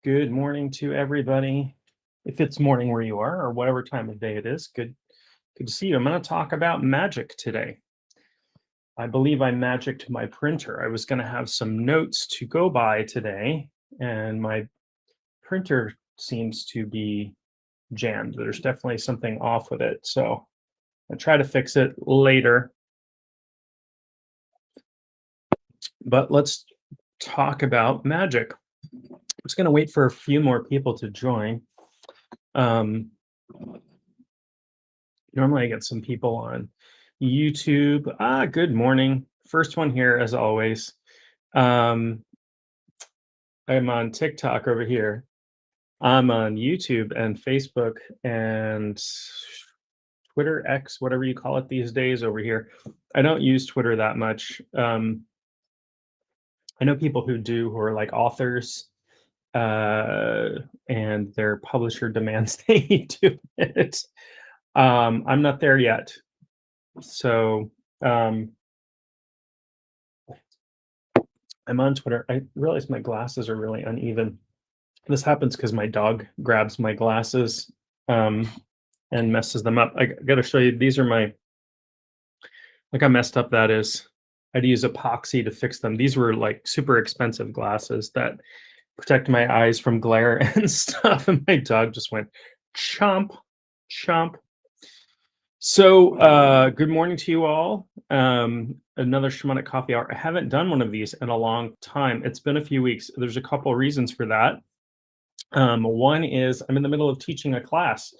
Good morning to everybody. If it's morning where you are, or whatever time of day it is, good to see you. I'm going to talk about magic today. I believe I magicked my printer. I was going to have some notes to go by today, and my printer seems to be jammed. There's definitely something off with it. So I'll try to fix it later. But let's talk about magic. I'm just going to wait for a few more people to join. Um, Normally, I get some people on YouTube. Good morning. First one here, as always. Um, I'm on TikTok over here. I'm on YouTube and Facebook and Twitter, X, whatever you call it these days over here. I don't use Twitter that much. I know people who do, who are like authors, and their publisher demands they do it. I'm not there yet. So, I'm on Twitter. I realize my glasses are really uneven. This happens because my dog grabs my glasses um, and messes them up. I got to show you. These are my, look how messed up that is. I had to use epoxy to fix them. These were like super expensive glasses that protect my eyes from glare and stuff. And my dog just went chomp, chomp. So, good morning to you all. Another Shamanic coffee hour. I haven't done one of these in a long time. It's been a few weeks. There's a couple reasons for that. One is I'm in the middle of teaching a class,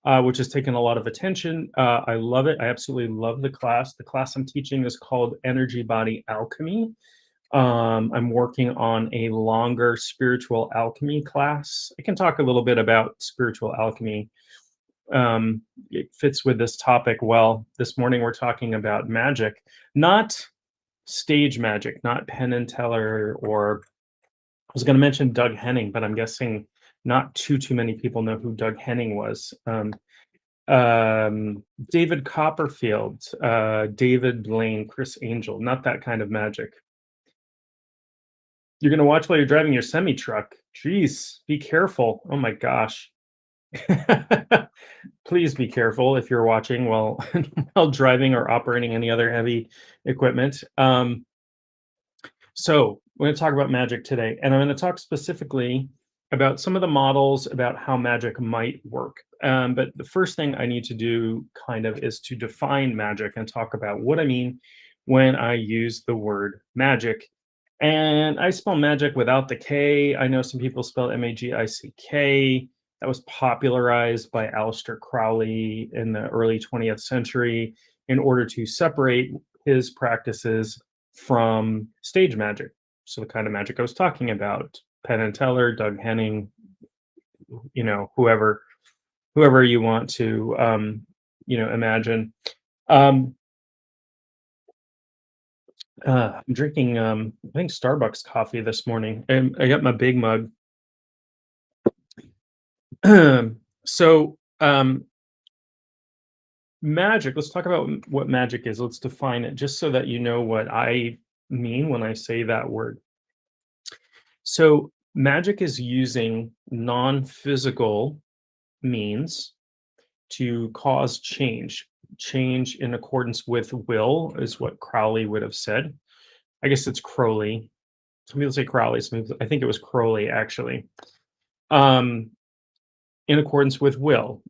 which has taken a lot of attention. I love it. I absolutely love the class. The class I'm teaching is called Energy Body Alchemy. I'm working on a longer spiritual alchemy class. I can talk a little bit about spiritual alchemy. It fits with this topic well. This morning we're talking about magic, not stage magic, not Penn and Teller, or I was going to mention Doug Henning, but I'm guessing not too many people know who Doug Henning was. David Copperfield, David Blaine, Chris Angel, not that kind of magic. You're going to watch while you're driving your semi truck. Jeez, be careful. Oh my gosh. Please be careful if you're watching while while driving or operating any other heavy equipment. So we're going to talk about magic today, and I'm going to talk specifically about some of the models about how magic might work. But the first thing I need to do kind of is to define magic and talk about what I mean when I use the word magic. And I spell magic without the K. I know some people spell Magick. That was popularized by Aleister Crowley in the early 20th century in order to separate his practices from stage magic. So the kind of magic I was talking about, Penn and Teller, Doug Henning, whoever you want to, imagine. I'm drinking, I think Starbucks coffee this morning, and I got my big mug. So, magic, let's talk about what magic is. Let's define it just so that you know what I mean when I say that word. So, magic is using non-physical means to cause change. Change in accordance with will is what Crowley would have said. I guess it's Crowley. Some people say Crowley. I think it was Crowley actually. In accordance with will,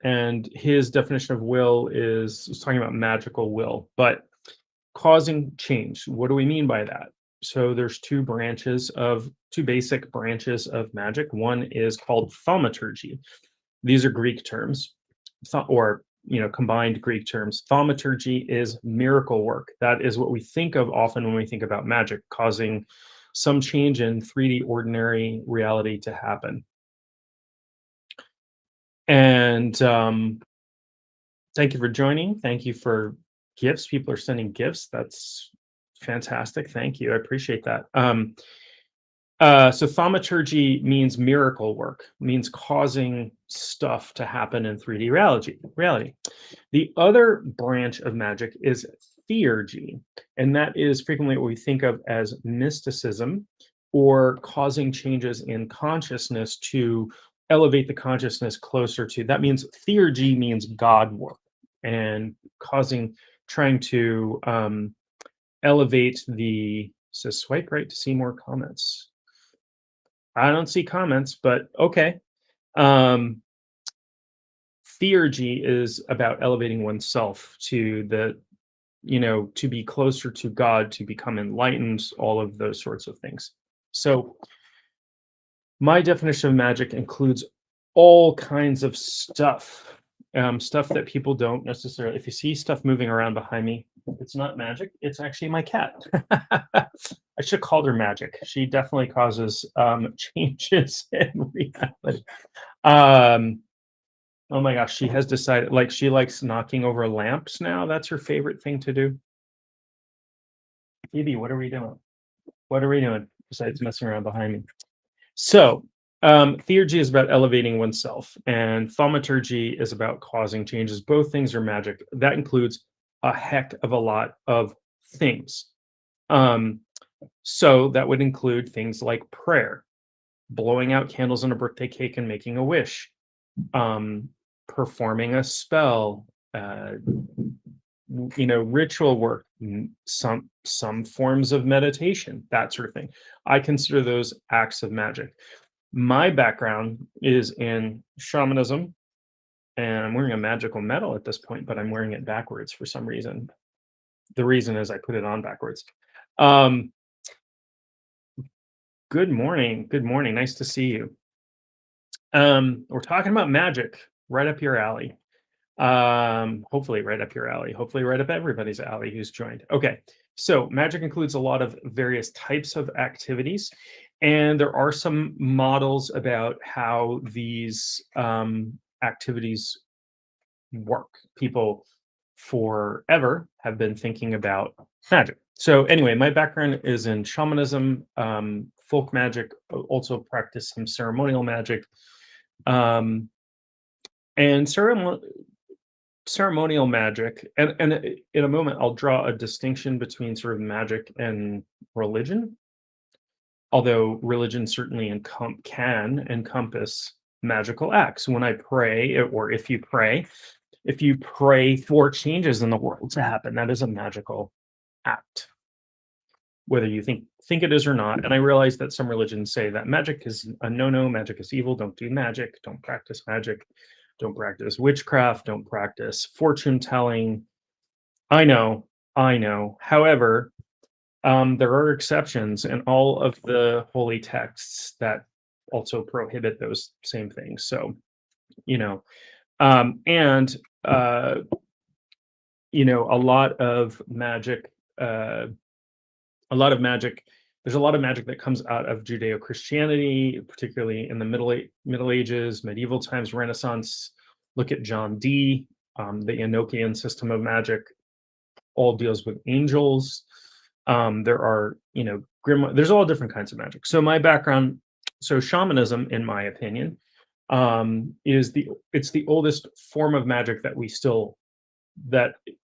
and his definition of will is talking about magical will, but causing change. What do we mean by that? So there's two basic branches of magic. One is called thaumaturgy. These are Greek terms, combined Greek terms. Thaumaturgy is miracle work. That is what we think of often when we think about magic, causing some change in 3D ordinary reality to happen. And thank you for joining. Thank you for gifts. People are sending gifts. That's fantastic. Thank you. I appreciate that. So thaumaturgy means miracle work, means causing stuff to happen in 3D reality. The other branch of magic is theurgy, and that is frequently what we think of as mysticism or causing changes in consciousness to elevate the consciousness closer to. That means theurgy means God work, and trying to elevate the. Says swipe right to see more comments. I don't see comments, but okay. Um, Theurgy is about elevating oneself to to be closer to God, to become enlightened, all of those sorts of things. So my definition of magic includes all kinds of stuff, stuff that people don't necessarily. If you see stuff moving around behind me, it's not magic. It's actually my cat. I should have called her Magic. She definitely causes changes in reality. Um, oh my gosh, she has decided, like, she likes knocking over lamps now. That's her favorite thing to do. Phoebe, what are we doing? What are we doing besides messing around behind me? So, theurgy is about elevating oneself, and thaumaturgy is about causing changes. Both things are magic. That includes a heck of a lot of things. Um, so that would include things like prayer, blowing out candles on a birthday cake and making a wish, um, performing a spell, ritual work, some forms of meditation, that sort of thing. I consider those acts of magic. My background is in shamanism, and I'm wearing a magical medal at this point, but I'm wearing it backwards for some reason. The reason is I put it on backwards. Um, Good morning. Good morning. Nice to see you. We're talking about magic, right up your alley. Hopefully right up your alley. Hopefully right up everybody's alley who's joined. Okay. So magic includes a lot of various types of activities, and there are some models about how these activities work. People forever have been thinking about magic. So anyway, my background is in shamanism, folk magic, also practice some ceremonial magic, um, and ceremonial magic. And in a moment, I'll draw a distinction between sort of magic and religion. Although religion certainly can encompass magical acts. When I pray, or if you pray for changes in the world to happen, that is a magical act, whether you think it is or not. And I realize that some religions say that magic is a no-no, magic is evil, don't do magic, don't practice magic, don't practice witchcraft, don't practice fortune telling. I know, I know. However, there are exceptions in all of the holy texts that also prohibit those same things. So, you know, and a lot of magic, uh, a lot of magic. There's a lot of magic that comes out of Judeo-Christianity, particularly in the Middle Ages, medieval times, Renaissance. Look at John Dee, the Enochian system of magic, all deals with angels. There are, there's all different kinds of magic. So my background, so shamanism, in my opinion, it's the oldest form of magic that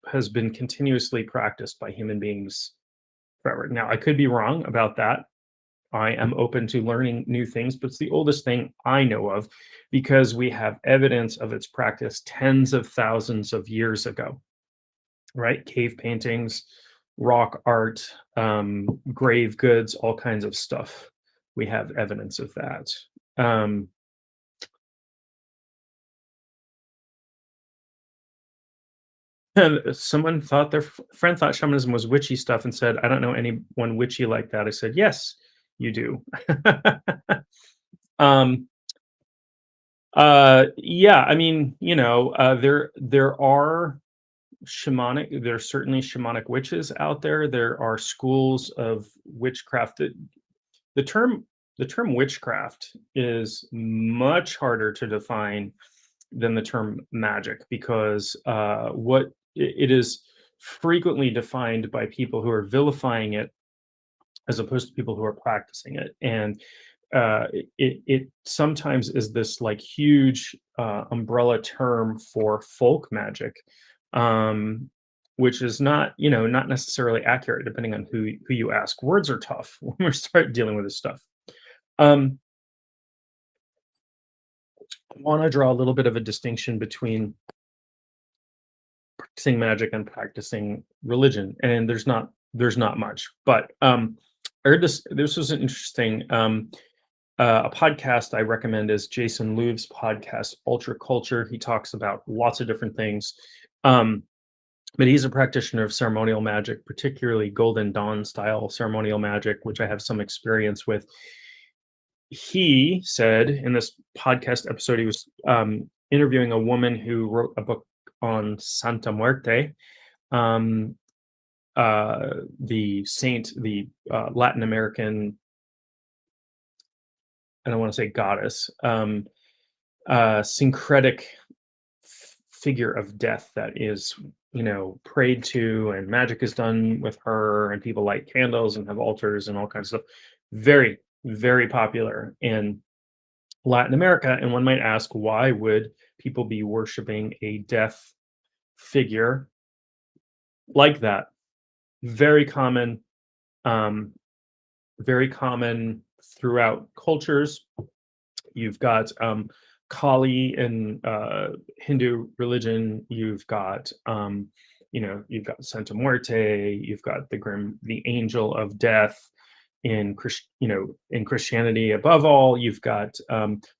has been continuously practiced by human beings forever. Now, I could be wrong about that. I am open to learning new things, but it's the oldest thing I know of because we have evidence of its practice tens of thousands of years ago, right? Cave paintings, rock art, grave goods, all kinds of stuff. We have evidence of that. And someone thought their friend thought shamanism was witchy stuff and said, "I don't know anyone witchy like that." I said, "Yes, you do." um, yeah, I mean, there are there's certainly shamanic witches out there. There are schools of witchcraft. The term the term witchcraft is much harder to define than the term magic because it is frequently defined by people who are vilifying it as opposed to people who are practicing it. And it sometimes is this like huge umbrella term for folk magic. Um, which is not, not necessarily accurate depending on who you ask. Words are tough when we start dealing with this stuff. Um, I want to draw a little bit of a distinction between practicing magic and practicing religion, and there's not much. But I heard this was an interesting a podcast I recommend is Jason Louv's podcast, Ultra Culture. He talks about lots of different things. Um, but he's a practitioner of ceremonial magic, particularly Golden Dawn style ceremonial magic, which I have some experience with. He said in this podcast episode, he was interviewing a woman who wrote a book on Santa Muerte, um, the saint, the Latin American, I don't want to say goddess, syncretic figure of death that is, prayed to, and magic is done with her, and people light candles and have altars and all kinds of stuff. Very, very popular in Latin America. And one might ask, why would people be worshiping a death figure like that? Very common, um, very common throughout cultures. You've got Kali in Hindu religion. You've got Santa Muerte. You've got the angel of death in Christianity. Above all, you've got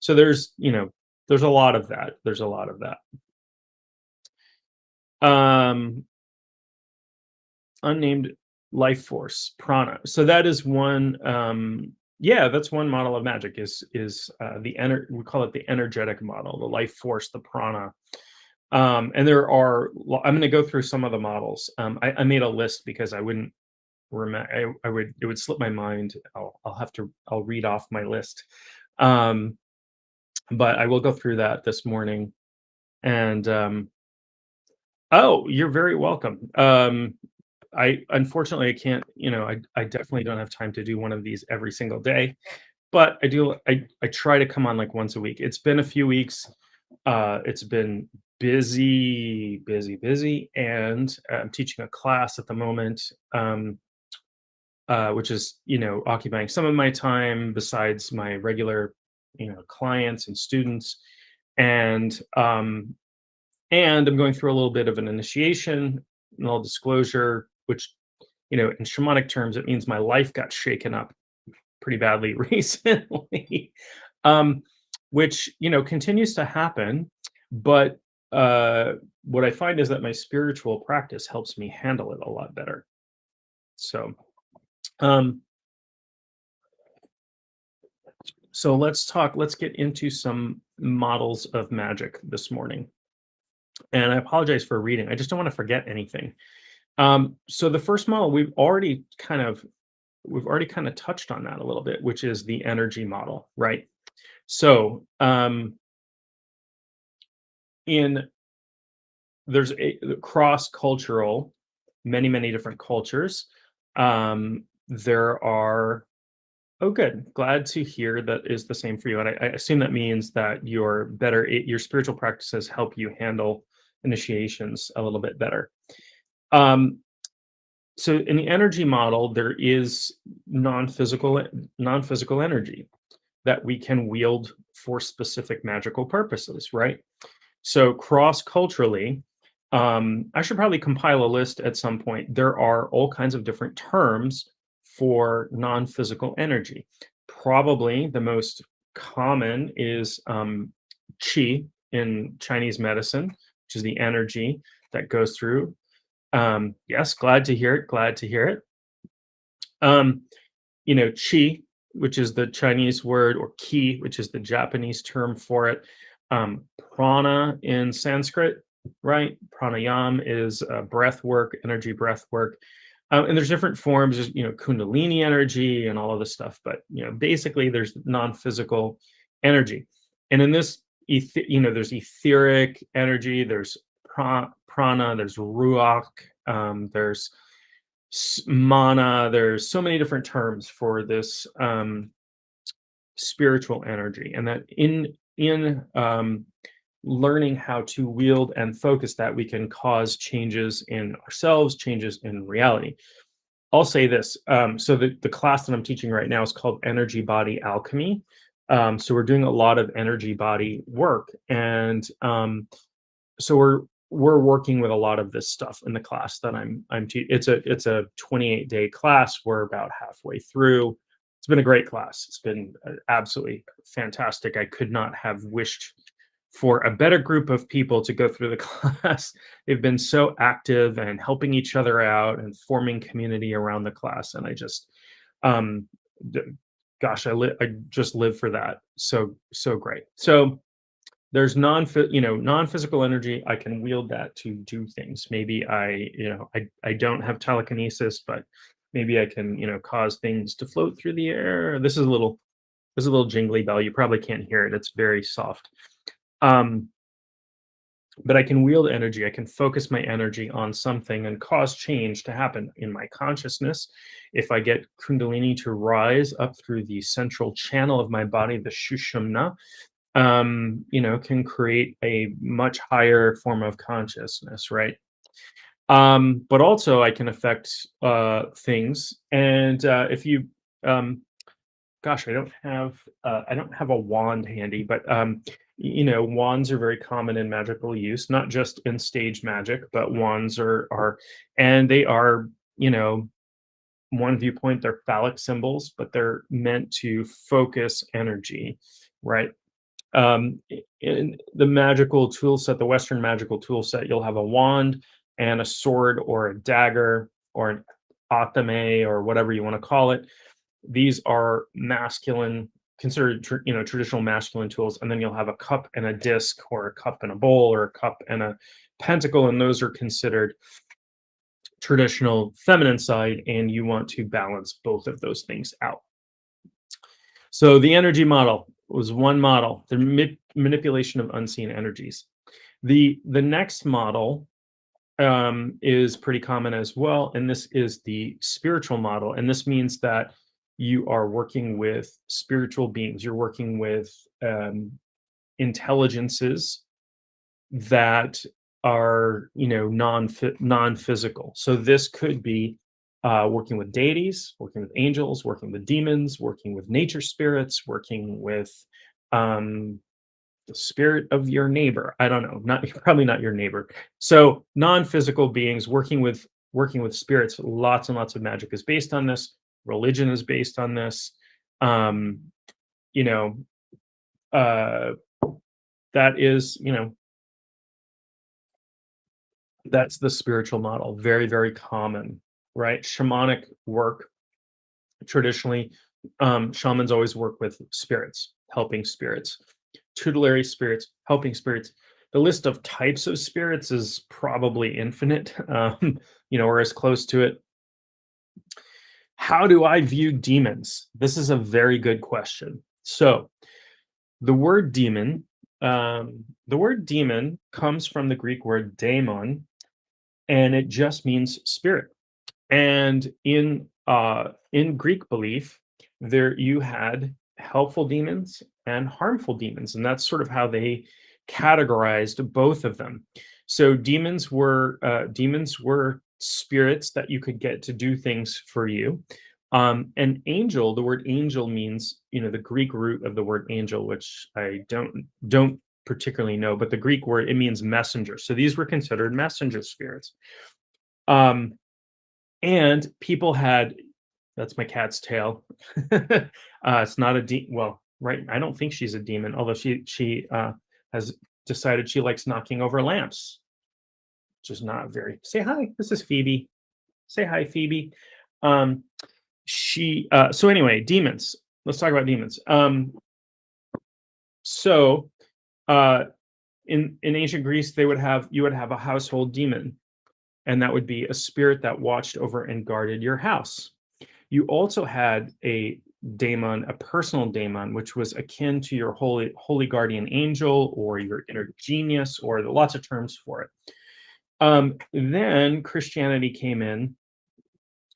so there's a lot of that. There's a lot of that. Unnamed life force, prana. So that is one. Yeah, that's one model of magic. Is we call it the energetic model, the life force, the prana. And I'm going to go through some of the models. I made a list because I wouldn't remember. It would slip my mind. I'll read off my list. But I will go through that this morning. And oh, you're very welcome. Unfortunately I can't, I definitely don't have time to do one of these every single day, but I try to come on like once a week. It's been a few weeks. It's been busy, busy, busy, and I'm teaching a class at the moment, which is, occupying some of my time besides my regular, clients and students. And I'm going through a little bit of an initiation, in all disclosure, which, in shamanic terms, it means my life got shaken up pretty badly recently, which, continues to happen. But what I find is that my spiritual practice helps me handle it a lot better. So, let's get into some models of magic this morning. And I apologize for reading. I just don't want to forget anything. So the first model we've already kind of touched on that a little bit, which is the energy model, right? So there's a cross-cultural, many different cultures. There are. Oh, good. Glad to hear that is the same for you. And I assume that means that your spiritual practices help you handle initiations a little bit better. So in the energy model, there is non-physical energy that we can wield for specific magical purposes, right? So cross-culturally, I should probably compile a list at some point. There are all kinds of different terms for non-physical energy. Probably the most common is qi in Chinese medicine, which is the energy that goes through. Yes, glad to hear it. Glad to hear it. Qi, which is the Chinese word, or ki, which is the Japanese term for it. Prana in Sanskrit, right? Pranayam is breath work, energy breath work. And there's different forms, Kundalini energy and all of this stuff. But, basically there's non-physical energy. And in this, there's etheric energy, there's prana, there's ruach, there's mana. There's so many different terms for this spiritual energy. And that in learning how to wield and focus that, we can cause changes in ourselves, changes in reality. I'll say this. So the class that I'm teaching right now is called Energy Body Alchemy. So we're doing a lot of energy body work, and so we're working with a lot of this stuff in the class that it's a 28-day class. We're about halfway through. It's been a great class. It's been absolutely fantastic. I could not have wished for a better group of people to go through the class. They've been so active and helping each other out and forming community around the class. And I just, um, d- gosh, I just live for that. So great. So there's non-physical energy. I can wield that to do things. Maybe I don't have telekinesis, but maybe I can, cause things to float through the air. This is a little jingly bell. You probably can't hear it. It's very soft. Um, but I can wield energy. I can focus my energy on something and cause change to happen in my consciousness. If I get Kundalini to rise up through the central channel of my body, the Shushumna, can create a much higher form of consciousness, right? But also I can affect things. And if you gosh, I don't have a wand handy, but wands are very common in magical use, not just in stage magic, but wands and they are, one viewpoint, they're phallic symbols, but they're meant to focus energy, right? In the magical tool set, the Western magical tool set, you'll have a wand and a sword or a dagger or an atame or whatever you want to call it. These are masculine, considered traditional masculine tools, and then you'll have a cup and a disc, or a cup and a bowl, or a cup and a pentacle, and those are considered traditional feminine side, and you want to balance both of those things out. So the energy model was one model, the manipulation of unseen energies. The next model is pretty common as well, and this is the spiritual model, and this means that you are working with spiritual beings. You're working with intelligences that are, non-physical. So this could be working with deities, working with angels, working with demons, working with nature spirits, working with the spirit of your neighbor. I don't know, not probably not your neighbor. So non-physical beings working with spirits. Lots and lots of magic is based on this. Religion is based on this. Um, you know, uh, that is, that's the spiritual model. Very, very common, right? Shamanic work traditionally, shamans always work with spirits, helping spirits, tutelary spirits, helping spirits. The list of types of spirits is probably infinite, or as close to it. How do I view demons? This is a very good question. So, the word demon, comes from the Greek word daemon, and it just means spirit. And in Greek belief, there you had helpful demons and harmful demons, and that's sort of how they categorized both of them. So demons were spirits that you could get to do things for you. An angel, the word angel means, the Greek root of the word angel, which I don't particularly know, but the Greek word, it means messenger. So these were considered messenger spirits. And people had, that's my cat's tail. It's not well, right? I don't think she's a demon, although she has decided she likes knocking over lamps, which is not very. Say hi. This is Phoebe. Say hi, Phoebe. So anyway, demons. Let's talk about demons. So in ancient Greece, you would have a household demon, and that would be a spirit that watched over and guarded your house. You also had a daemon, a personal daemon, which was akin to your holy guardian angel or your inner genius, or lots of terms for it. Then Christianity came in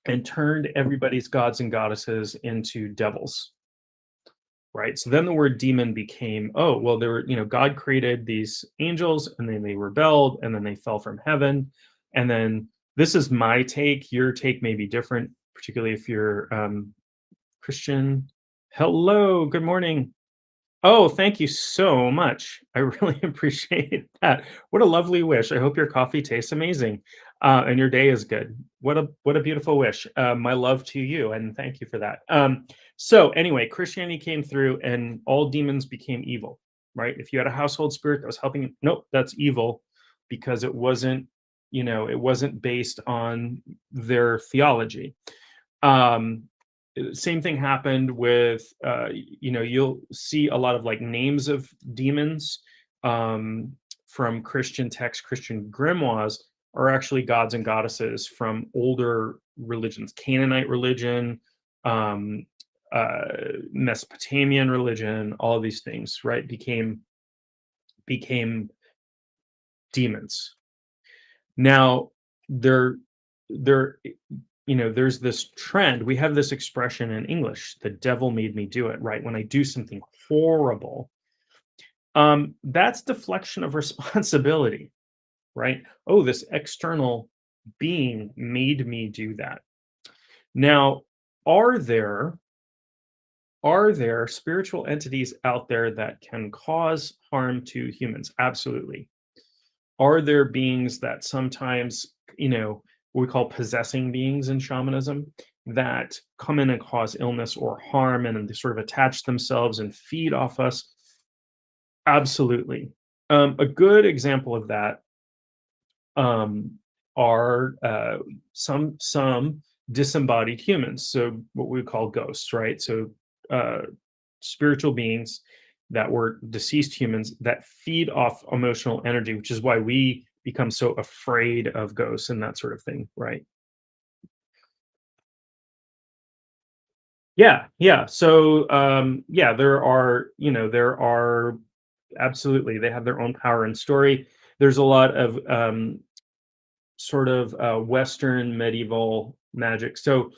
and turned everybody's gods and goddesses into devils, right? So then the word demon became, oh, well, there were, God created these angels and then they rebelled and then they fell from heaven. And then this is my take. Your take may be different, particularly if you're Christian. Hello, good morning. Oh, thank you so much. I really appreciate that. What a lovely wish. I hope your coffee tastes amazing, and your day is good. What a beautiful wish. My love to you, and thank you for that. So anyway, Christianity came through, and all demons became evil. Right? If you had a household spirit that was helping you, nope, that's evil, because it wasn't based on their theology. Um, Same thing happened with you'll see a lot of like names of demons um, from Christian texts, Christian grimoires are actually gods and goddesses from older religions, Canaanite religion, um, uh, Mesopotamian religion. All of these things, right, became demons. Now, they're they're there's this trend. We have this expression in English, the devil made me do it, right? When I do something horrible, that's deflection of responsibility, right? Oh, this external being made me do that. Now, are there are there spiritual entities out there that can cause harm to humans? Absolutely. Are there beings that sometimes, what we call possessing beings in shamanism, that come in and cause illness or harm and they sort of attach themselves and feed off us? Absolutely. A good example of that um, are some disembodied humans, so what we call ghosts, right? So uh, spiritual beings that were deceased humans that feed off emotional energy, which is why we become so afraid of ghosts and that sort of thing, right? Yeah, yeah. So yeah, there are absolutely, they have their own power and story. There's a lot of sort of Western medieval magic. So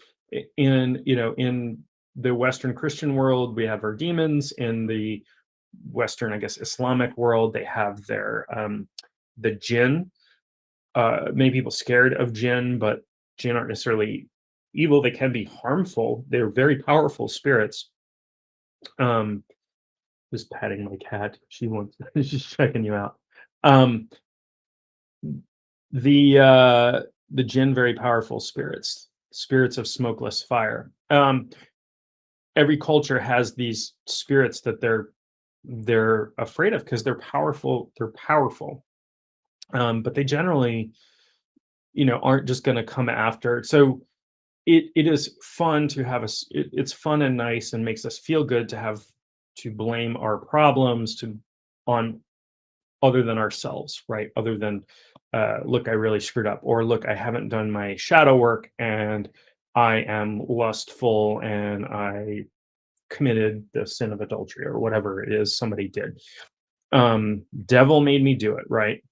in the Western Christian world, we have our demons. In the Western, I guess, Islamic world, they have the jinn. Many people scared of jinn, but jinn aren't necessarily evil. They can be harmful. They're very powerful spirits. Um, just patting my cat. She wants. She's checking you out. Um, the jinn, very powerful spirits, spirits of smokeless fire. Every culture has these spirits that they're afraid of because they're powerful. They're powerful, but they generally, aren't just going to come after. So it is fun to have it's fun and nice and makes us feel good to have to blame our problems to on other than ourselves, right? Other than, look, I really screwed up, or look, I haven't done my shadow work and I am lustful and I committed the sin of adultery or whatever it is somebody did. Devil made me do it, right?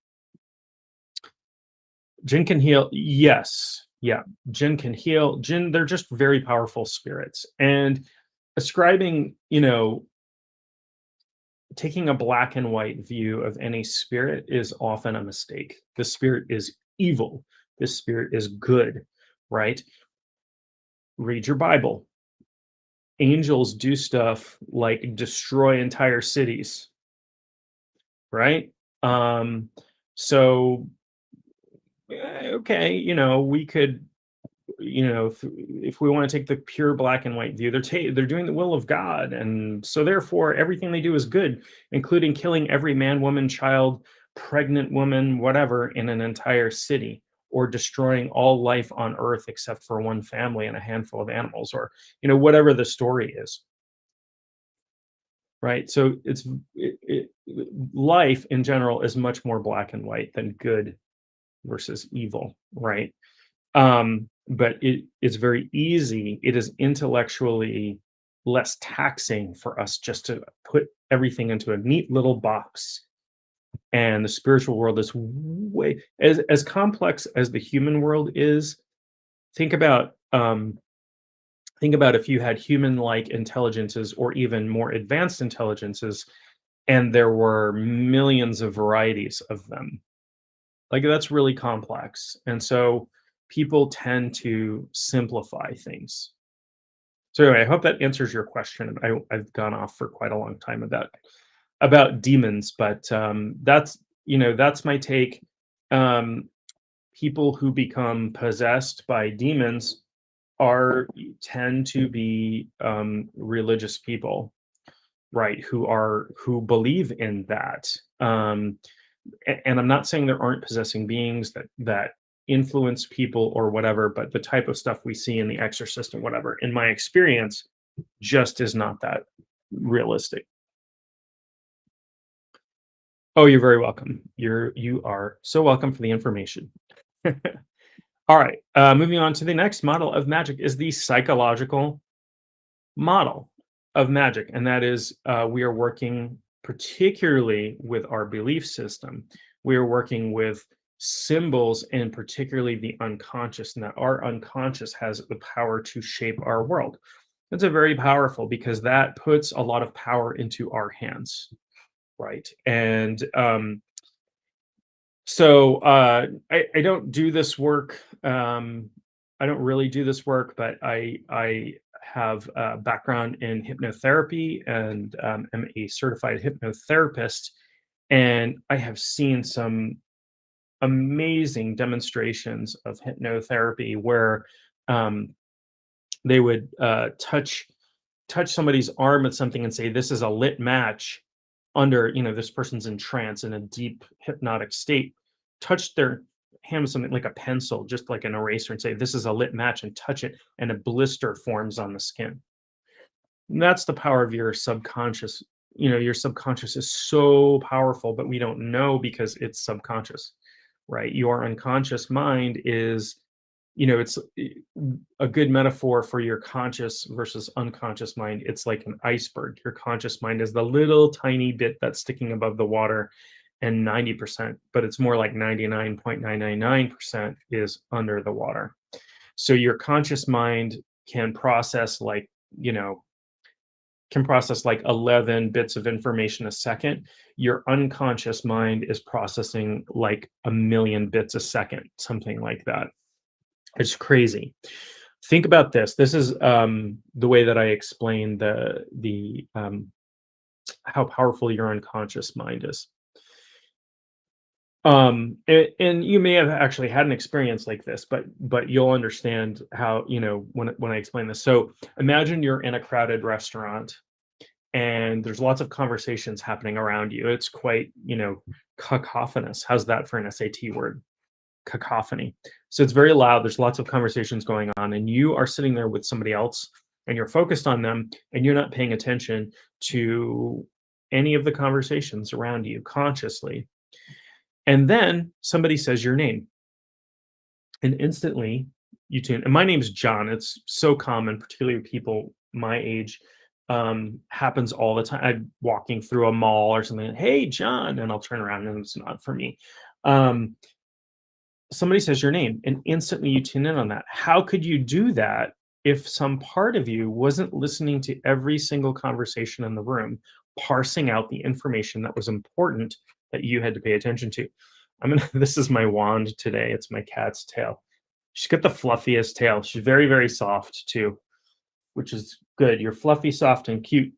Jinn can heal. Yes. Yeah. Jinn can heal. Jinn, they're just very powerful spirits. And ascribing, taking a black and white view of any spirit is often a mistake. The spirit is evil. This spirit is good, right? Read your Bible. Angels do stuff like destroy entire cities, right? So okay, we could, if we want to take the pure black and white view, they're doing the will of God, and so therefore everything they do is good, including killing every man, woman, child, pregnant woman, whatever, in an entire city, or destroying all life on Earth except for one family and a handful of animals, or whatever the story is, right? So life in general is much more black and white than good versus evil, right? But it's very easy. It is intellectually less taxing for us just to put everything into a neat little box. And the spiritual world is way as complex as the human world is. Think about Think about if you had human-like intelligences or even more advanced intelligences, and there were millions of varieties of them. Like, that's really complex. And so people tend to simplify things. So anyway, I hope that answers your question. I've gone off for quite a long time about demons, but that's that's my take. Um, People who become possessed by demons are tend to be religious people, right? Who believe in that. And I'm not saying there aren't possessing beings that influence people or whatever, but the type of stuff we see in The Exorcist and whatever, in my experience, just is not that realistic. Oh, you're very welcome. You are so welcome for the information. All right, moving on to the next model of magic is the psychological model of magic, and that is we are working particularly with our belief system. We are working with symbols and particularly the unconscious, and that our unconscious has the power to shape our world. That's a very powerful because that puts a lot of power into our hands, right? And so I don't do this work. I don't really do this work, but I have a background in hypnotherapy and am a certified hypnotherapist, and I have seen some amazing demonstrations of hypnotherapy where um, they would touch somebody's arm with something and say, "This is a lit match." Under, this person's in trance in a deep hypnotic state, touch their hand with something like a pencil, just like an eraser, and say, "This is a lit match," and touch it, and a blister forms on the skin. And that's the power of your subconscious. Your subconscious is so powerful, but we don't know because it's subconscious, right? Your unconscious mind is, it's a good metaphor for your conscious versus unconscious mind. It's like an iceberg. Your conscious mind is the little tiny bit that's sticking above the water, and 90%, but it's more like 99.999% is under the water. So your conscious mind can process like 11 bits of information a second. Your unconscious mind is processing like a million bits a second, something like that. It's crazy. Think about this. This is the way that I explain the how powerful your unconscious mind is. And you may have actually had an experience like this, but you'll understand how, when I explain this. So imagine you're in a crowded restaurant and there's lots of conversations happening around you. It's quite, cacophonous. How's that for an SAT word? Cacophony. So it's very loud. There's lots of conversations going on, and you are sitting there with somebody else, and you're focused on them, and you're not paying attention to any of the conversations around you consciously. And then somebody says your name, and instantly you tune. And my name's John. It's so common, particularly with people my age. Happens all the time. I'm walking through a mall or something. Hey, John, and I'll turn around, and it's not for me. Um, Somebody says your name and instantly you tune in on that. How could you do that if some part of you wasn't listening to every single conversation in the room, parsing out the information that was important that you had to pay attention to? This is my wand today. It's my cat's tail. She's got the fluffiest tail. She's very, very soft too, which is good. You're fluffy, soft, and cute,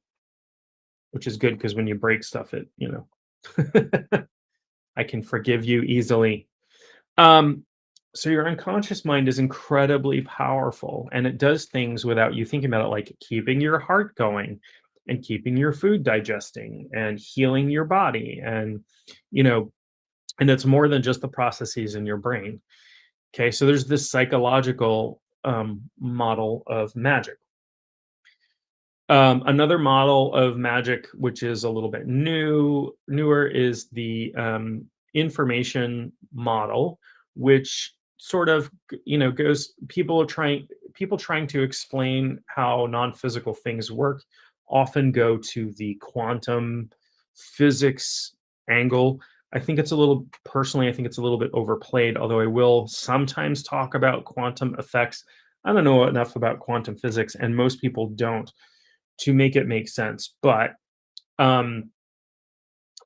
which is good because when you break stuff, I can forgive you easily. Um, so your unconscious mind is incredibly powerful and it does things without you thinking about it, like keeping your heart going and keeping your food digesting and healing your body. You know, and it's more than just the processes in your brain. Okay. So there's this psychological model of magic. Another model of magic, which is a little bit newer, is the information model, which sort of goes. People trying to explain how non-physical things work often go to the quantum physics angle. I think it's a little personally, I think it's a little bit overplayed, although I will sometimes talk about quantum effects. I don't know enough about quantum physics, and most people don't, to make it make sense. But um,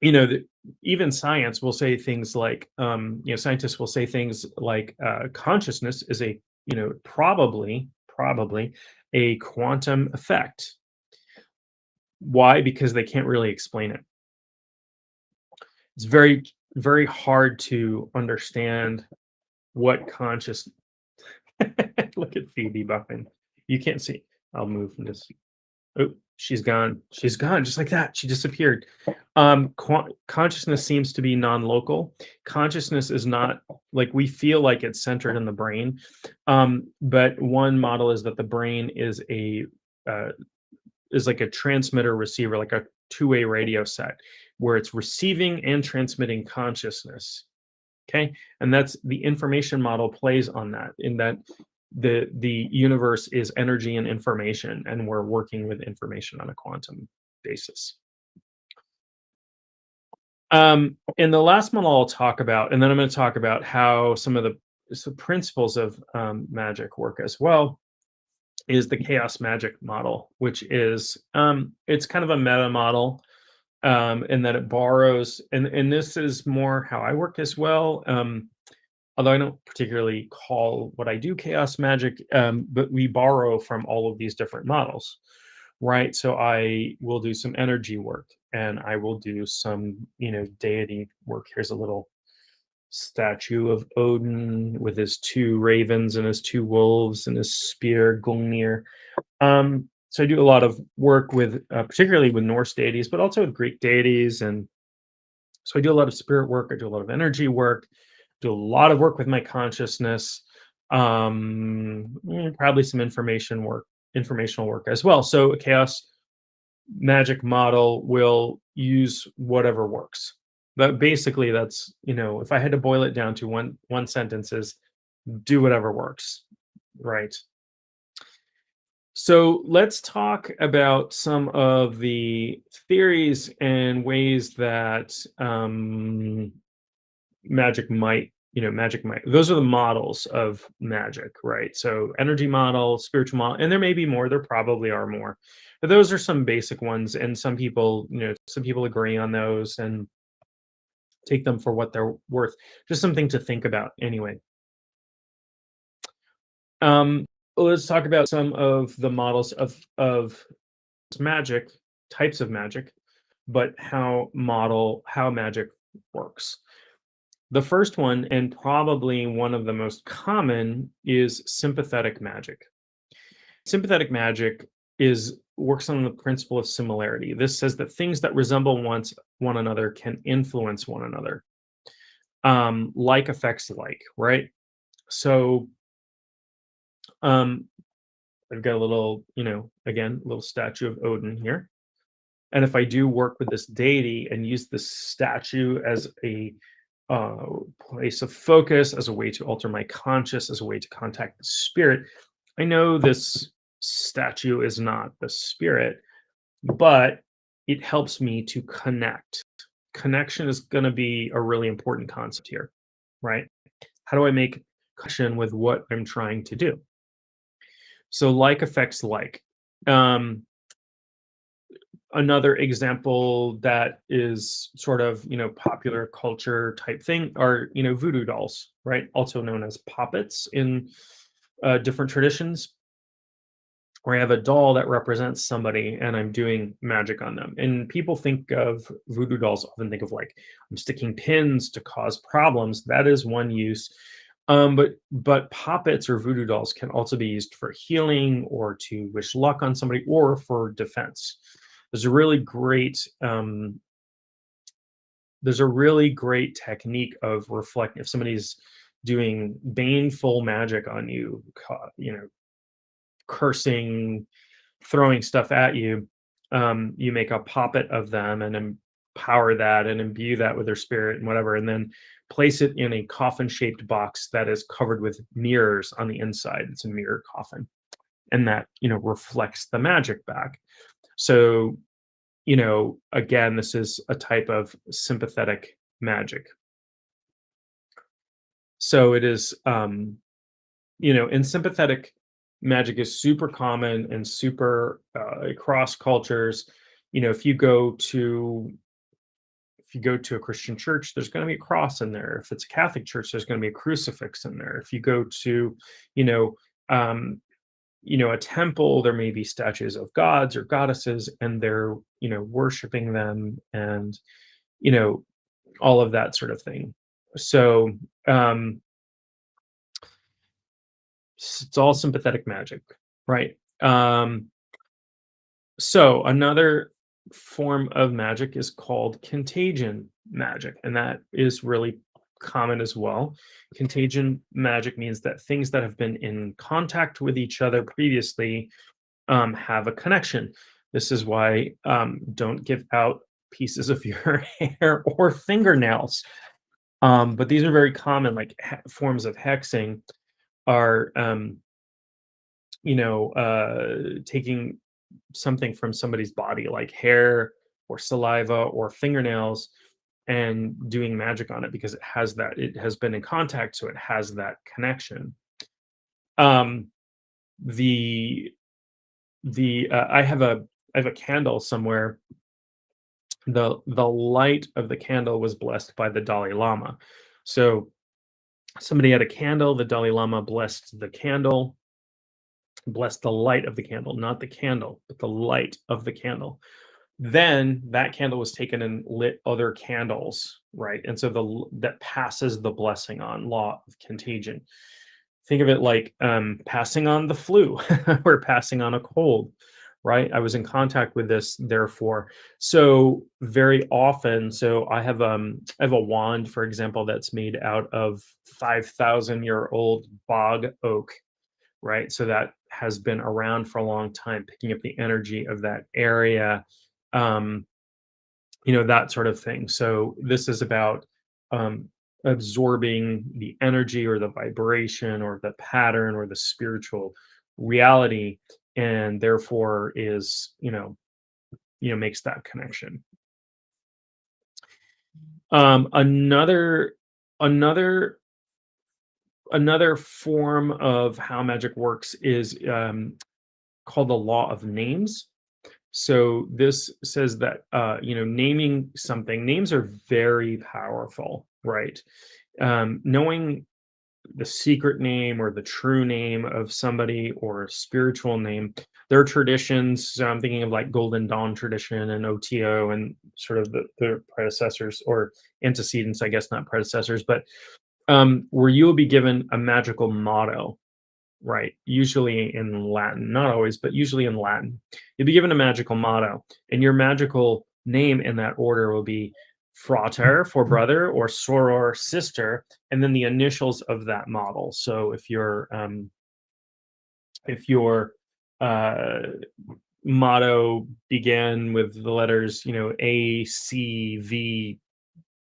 the, even science will say things like, scientists will say things like, consciousness is a, probably a quantum effect. Why? Because they can't really explain it. It's very, very hard to understand what conscious. Look at Phoebe buffing. You can't see. I'll move from this. Oh, she's gone. She's gone just like that. She disappeared. Consciousness seems to be non-local. Consciousness is not like we feel like it's centered in the brain. But one model is that the brain uh, is like a transmitter receiver, like a two-way radio set, where it's receiving and transmitting consciousness. Okay, and that's the information model plays on that, in that the universe is energy and information, and we're working with information on a quantum basis. And the last model I'll talk about, and then I'm going to talk about how some of the principles of magic work as well, is the chaos magic model, which is it's kind of a meta model, in that it borrows, and this is more how I work as well. Although I don't particularly call what I do chaos magic, but we borrow from all of these different models, right? So I will do some energy work, and I will do some, deity work. Here's a little statue of Odin with his two ravens and his two wolves and his spear, Gungnir. So I do a lot of work with, particularly with Norse deities, but also with Greek deities. And so I do a lot of spirit work. I do a lot of energy work, do a lot of work with my consciousness, probably some informational work as well. So a chaos magic model will use whatever works. But basically, that's, if I had to boil it down to one sentence, is do whatever works, right? So let's talk about some of the theories and ways that magic might. Those are the models of magic, right? So energy model, spiritual model, and there may be more. There probably are more, but those are some basic ones. And some people agree on those and take them for what they're worth. Just something to think about, anyway. Um, let's talk about some of the models of magic, types of magic, but how magic works. The first one, and probably one of the most common, is sympathetic magic. Sympathetic magic is works on the principle of similarity. This says that things that resemble one another can influence one another. Like affects like, right? So um, I've got a little, again, a little statue of Odin here. And if I do work with this deity and use this statue as a uh, place of focus, as a way to alter my conscious, as a way to contact the spirit, I know this statue is not the spirit, but it helps me to connect. Connection is going to be a really important concept here, right? How do I make connection with what I'm trying to do? So, like affects like. Um, Another example that is sort of, popular culture type thing are, voodoo dolls, right? Also known as puppets in different traditions, where I have a doll that represents somebody and I'm doing magic on them. And people think of voodoo dolls, often think of like, I'm sticking pins to cause problems. That is one use. But puppets or voodoo dolls can also be used for healing, or to wish luck on somebody, or for defense. There's a really great technique of reflect. If somebody's doing baneful magic on you, cursing, throwing stuff at you, you make a puppet of them and empower that and imbue that with their spirit and whatever, and then place it in a coffin-shaped box that is covered with mirrors on the inside. It's a mirror coffin, and that reflects the magic back. So, again, this is a type of sympathetic magic. So it is, in sympathetic magic is super common and super across cultures. If you go to a Christian church, there's going to be a cross in there. If it's a Catholic church, there's going to be a crucifix in there. If you go to, you know, um, a temple, there may be statues of gods or goddesses, and they're, worshiping them, and you know, all of that sort of thing. So um, it's all sympathetic magic, right? So another form of magic is called contagion magic, and that is really common as well. Contagion magic means that things that have been in contact with each other previously have a connection. This is why don't give out pieces of your hair or fingernails. But these are very common, like forms of hexing are, taking something from somebody's body, like hair or saliva or fingernails, and doing magic on it because it has been in contact, so it has that connection. Um, the I have a candle somewhere. The light of the candle was blessed by the Dalai Lama. So somebody had a candle, the Dalai Lama blessed the candle, blessed the light of the candle, not the candle, but the light of the candle. Then that candle was taken and lit other candles, right? And so that passes the blessing on, law of contagion. Think of it like passing on the flu or passing on a cold, right? I was in contact with this, therefore. So very often, so I have a wand, for example, that's made out of 5,000-year-old bog oak, right? So that has been around for a long time, picking up the energy of that area, um, that sort of thing. So this is about um, absorbing the energy or the vibration or the pattern or the spiritual reality, and therefore is, makes that connection. Another another another form of how magic works is called the law of names. So this says that naming something, names are very powerful, right? Knowing the secret name or the true name of somebody or a spiritual name, there are traditions. So I'm thinking of like Golden Dawn tradition and OTO and sort of the predecessors or antecedents, I guess, not predecessors, but where you will be given a magical motto, right? Usually in Latin, not always, but usually in Latin. You'll be given a magical motto, and your magical name in that order will be frater for brother or soror sister, and then the initials of that model. So if your uh, motto began with the letters, A, C, V,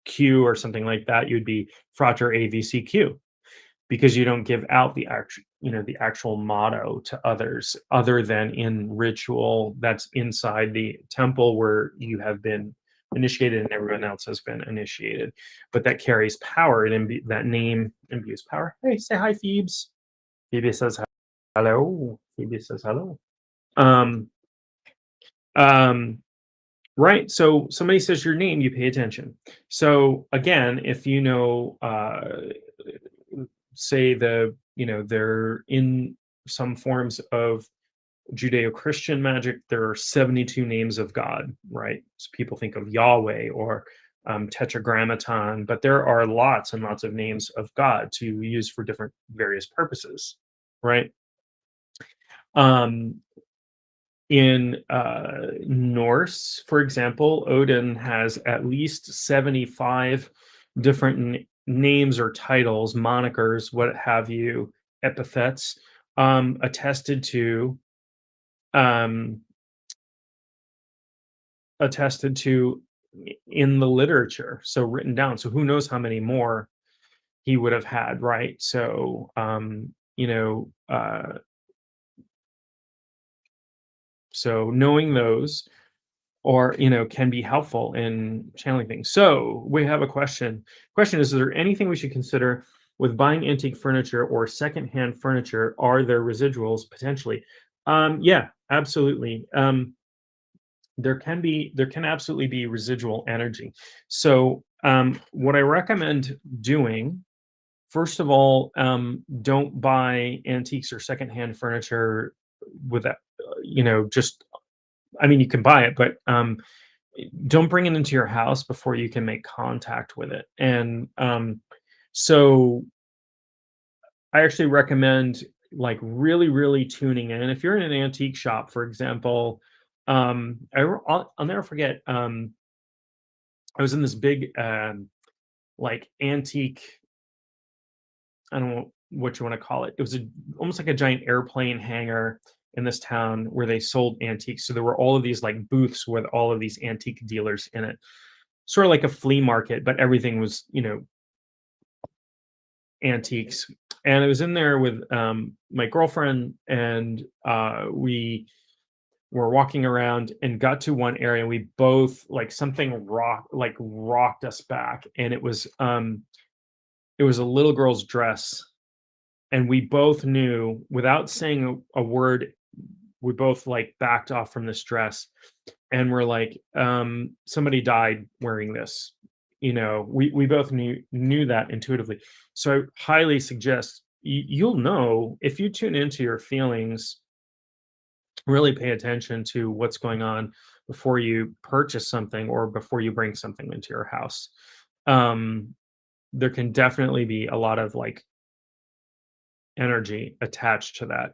Q, or something like that, you'd be frater AVCQ, because you don't give out the actual motto to others other than in ritual that's inside the temple where you have been initiated and everyone else has been initiated, but that carries power. That name imbues power. Hey, say hi, Phoebes. Phoebe says hello. Phoebe says hello. um um right, so somebody says your name, you pay attention. So again, if say they're in some forms of Judeo-Christian magic, there are 72 names of God, right? So people think of Yahweh or tetragrammaton, but there are lots and lots of names of God to use for different various purposes, right? um in Norse, for example, Odin has at least 75 different names or titles, monikers, what have you, epithets, attested to, um, attested to in the literature, so written down. So who knows how many more he would have had, right? So, so knowing those, or can be helpful in channeling things. So we have a question. Question is there anything we should consider with buying antique furniture or secondhand furniture? Are there residuals potentially? Yeah, absolutely. There can absolutely be residual energy. So what I recommend doing, first of all, don't buy antiques or secondhand furniture without, just, I mean, you can buy it, but don't bring it into your house before you can make contact with it. And so I actually recommend like really, really tuning in. If you're in an antique shop, for example, I'll never forget. I was in this big like antique. I don't know what you want to call it. It was almost like a giant airplane hangar in this town where they sold antiques. So there were all of these like booths with all of these antique dealers in it, sort of like a flea market, but everything was, antiques. And I was in there with my girlfriend, and we were walking around and got to one area. And we both like something rocked us back, and it was a little girl's dress, and we both knew without saying a word. We both like backed off from this dress, and we're like, somebody died wearing this. We both knew that intuitively. So I highly suggest you'll know if you tune into your feelings, really pay attention to what's going on before you purchase something or before you bring something into your house. um there can definitely be a lot of like energy attached to that.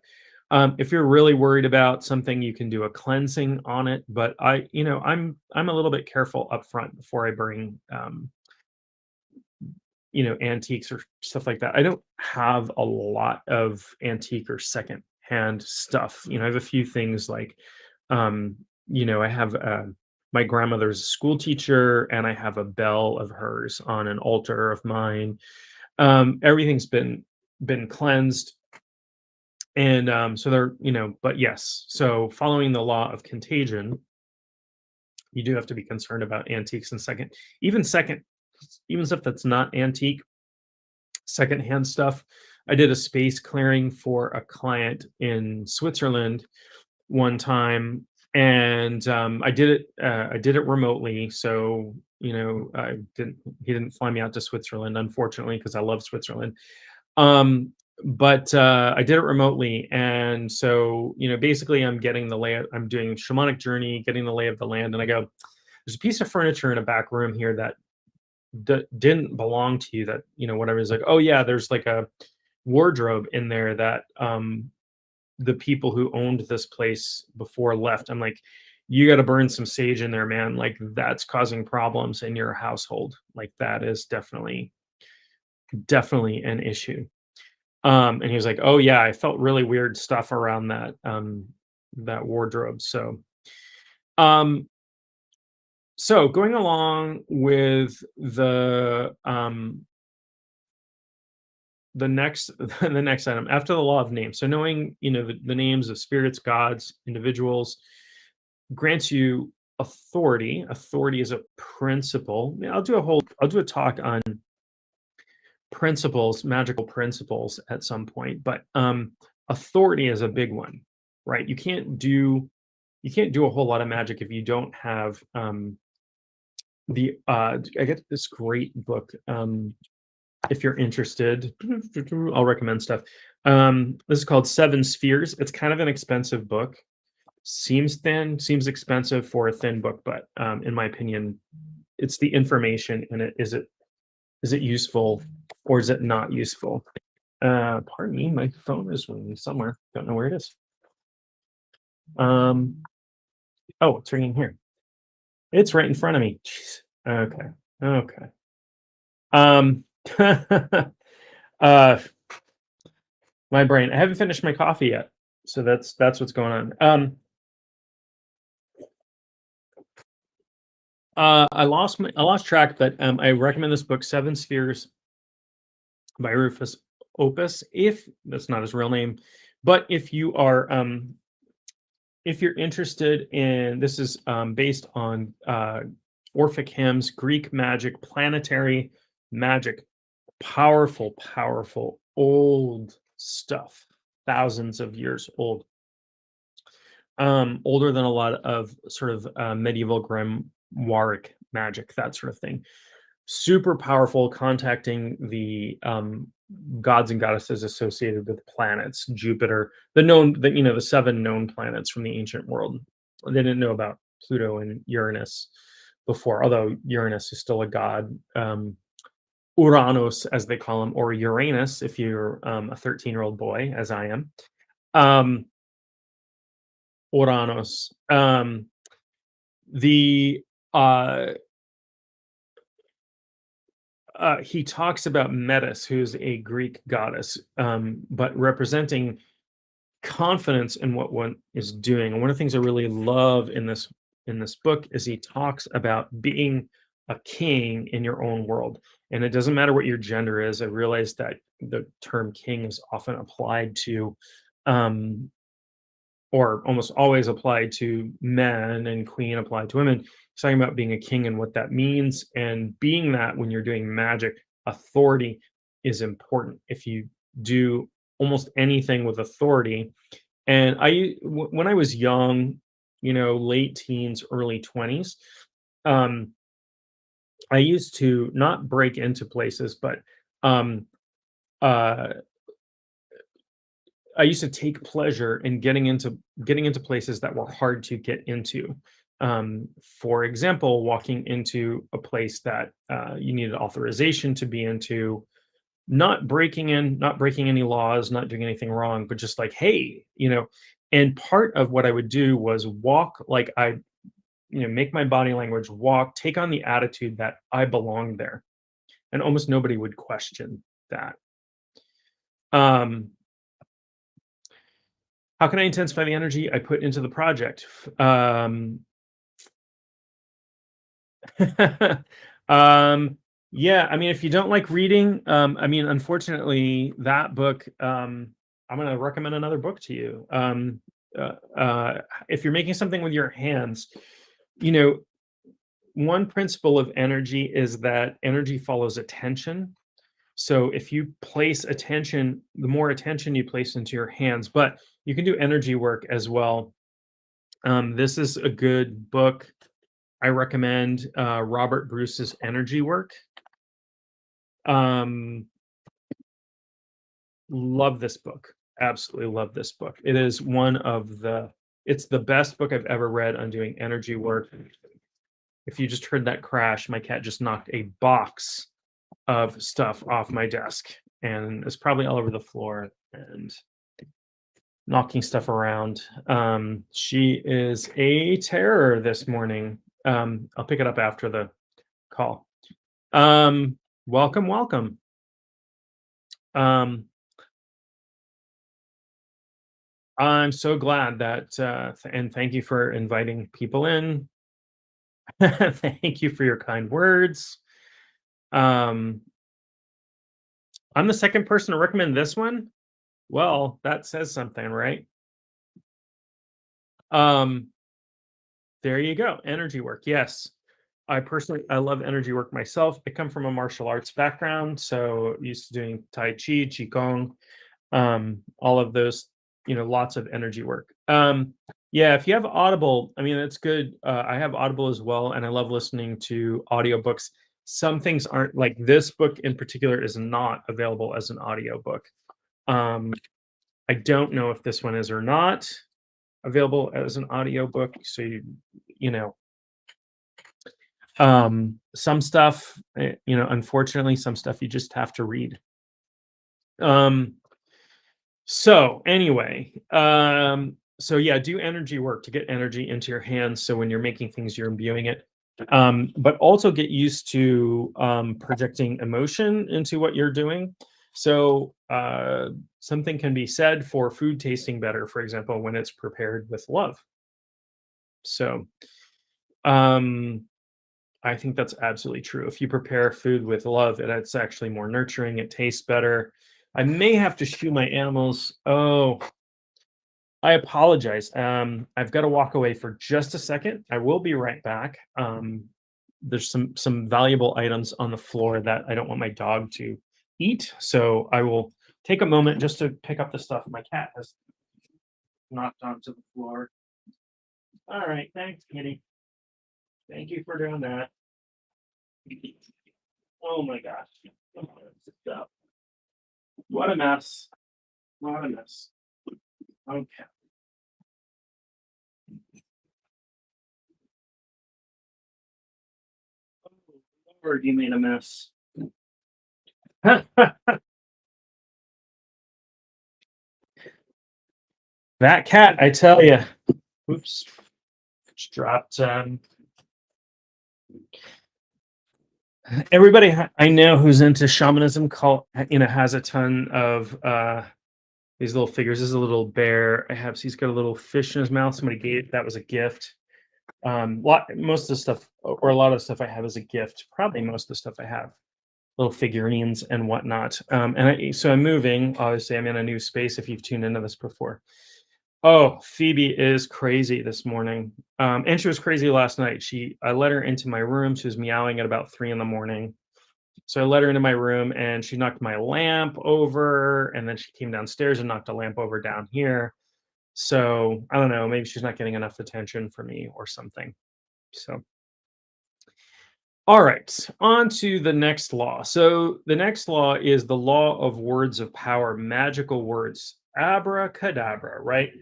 If you're really worried about something, you can do a cleansing on it. But I'm a little bit careful up front before I bring antiques or stuff like that. I don't have a lot of antique or second hand stuff. I have a few things like, um, I have my grandmother's a school teacher, and I have a bell of hers on an altar of mine. Everything's been cleansed. And so they're, but yes, so following the law of contagion, you do have to be concerned about antiques and second, even stuff that's not antique, secondhand stuff. I did a space clearing for a client in Switzerland one time, and I did it remotely. So he didn't fly me out to Switzerland, unfortunately, because I love Switzerland. Um, but I did it remotely, and so basically, I'm getting the lay. I'm doing shamanic journey, getting the lay of the land, and I go, there's a piece of furniture in a back room here that didn't belong to you. That whatever is like, oh yeah, there's like a wardrobe in there that the people who owned this place before left. I'm like, you got to burn some sage in there, man. Like that's causing problems in your household. Like that is definitely an issue. And he was like, "Oh yeah, I felt really weird stuff around that wardrobe." Um, so going along with the next the next item after the law of names. So knowing the names of spirits, gods, individuals grants you authority. Authority is a principle. Yeah, I'll do a talk on principles, magical principles at some point, but authority is a big one, right? You can't do a whole lot of magic if you don't have the I get this great book. If you're interested, I'll recommend stuff. This is called Seven Spheres. It's kind of an expensive book. Seems thin, seems expensive for a thin book, but in my opinion, it's the information in it. Is it useful or is it not useful? Pardon me, my phone is ringing somewhere. Don't know where it is. Oh, it's ringing here. It's right in front of me. Jeez. Okay. Okay. Um, uh, my brain. I haven't finished my coffee yet, so that's what's going on. I lost track, but I recommend this book, Seven Spheres by Rufus Opus. If that's not his real name, but if you're interested in this, is based on Orphic hymns, Greek magic, planetary magic. Powerful, powerful old stuff, thousands of years old. Older than a lot of sort of medieval grimoire magic, that sort of thing. Super powerful, contacting the gods and goddesses associated with planets, Jupiter, the seven known planets from the ancient world. They didn't know about Pluto and Uranus before, although Uranus is still a god. Uranus, as they call him, or Uranus, if you're a 13-year-old boy, as I am. Um, Uranus. The he talks about Metis, who's a Greek goddess, but representing confidence in what one is doing. And one of the things I really love in this book is he talks about being a king in your own world. And it doesn't matter what your gender is. I realize that the term king is often applied to um, or almost always applied to men and queen applied to women. He's talking about being a king and what that means. And being that when you're doing magic, authority is important. If you do almost anything with authority, and when I was young, late teens, early 20s, um, I used to not break into places, but um, uh, I used to take pleasure in getting into places that were hard to get into. For example, walking into a place that you needed authorization to be into, not breaking in, not breaking any laws, not doing anything wrong, but just like, hey, And part of what I would do was walk like make my body language walk, take on the attitude that I belonged there, and almost nobody would question that. Um, How can I intensify the energy I put into the project? Um, yeah, I mean, if you don't like reading, I mean, unfortunately, that book, I'm going to recommend another book to you. Uh, if you're making something with your hands, you know, one principle of energy is that energy follows attention. So if you place attention, the more attention you place into your hands, but you can do energy work as well. This is a good book. I recommend Robert Bruce's Energy Work. Um, love this book. Absolutely love this book. It is it's the best book I've ever read on doing energy work. If you just heard that crash, my cat just knocked a box of stuff off my desk and it's probably all over the floor and knocking stuff around. She is a terror this morning. I'll pick it up after the call. Welcome, welcome. Um, I'm so glad that, and thank you for inviting people in. Thank you for your kind words. Um, I'm the second person to recommend this one. Well, that says something, right? Um, there you go. Energy work. Yes. I love energy work myself. I come from a martial arts background, so used to doing Tai Chi, Qigong, all of those, lots of energy work. Yeah, if you have Audible, I mean, that's good. I have Audible as well, and I love listening to audiobooks. Some things aren't like this book in particular is not available as an audiobook. Um, I don't know if this one is or not available as an audiobook. So you know, some stuff, unfortunately, some stuff you just have to read. Um, so anyway, so yeah, do energy work to get energy into your hands. So when you're making things, you're imbuing it. But also get used to projecting emotion into what you're doing. So something can be said for food tasting better, for example, when it's prepared with love. So I think that's absolutely true. If you prepare food with love, it's actually more nurturing. It tastes better. I may have to shoo my animals. Oh, I apologize. I've got to walk away for just a second. I will be right back. There's some valuable items on the floor that I don't want my dog to eat. So I will take a moment just to pick up the stuff my cat has knocked onto the floor. All right, thanks, kitty. Thank you for doing that. Oh my gosh. Stuff. What a mess. What a mess. Okay. Oh, Lord, you made a mess. That cat, I tell you. Oops. Just dropped. Everybody I know who's into shamanism has a ton of these little figures. This is a little bear. He's got a little fish in his mouth. Somebody gave that was a gift. Most of the stuff, or a lot of the stuff I have is a gift. Probably most of the stuff I have, little figurines and whatnot. So I'm moving. Obviously, I'm in a new space. If you've tuned into this before, oh, Phoebe is crazy this morning, and she was crazy last night. I let her into my room. She was meowing at about 3 in the morning. So I let her into my room, and she knocked my lamp over, and then she came downstairs and knocked a lamp over down here. So I don't know, maybe she's not getting enough attention for me or something. So, all right, on to the next law. So the next law is the law of words of power, magical words, abracadabra, right?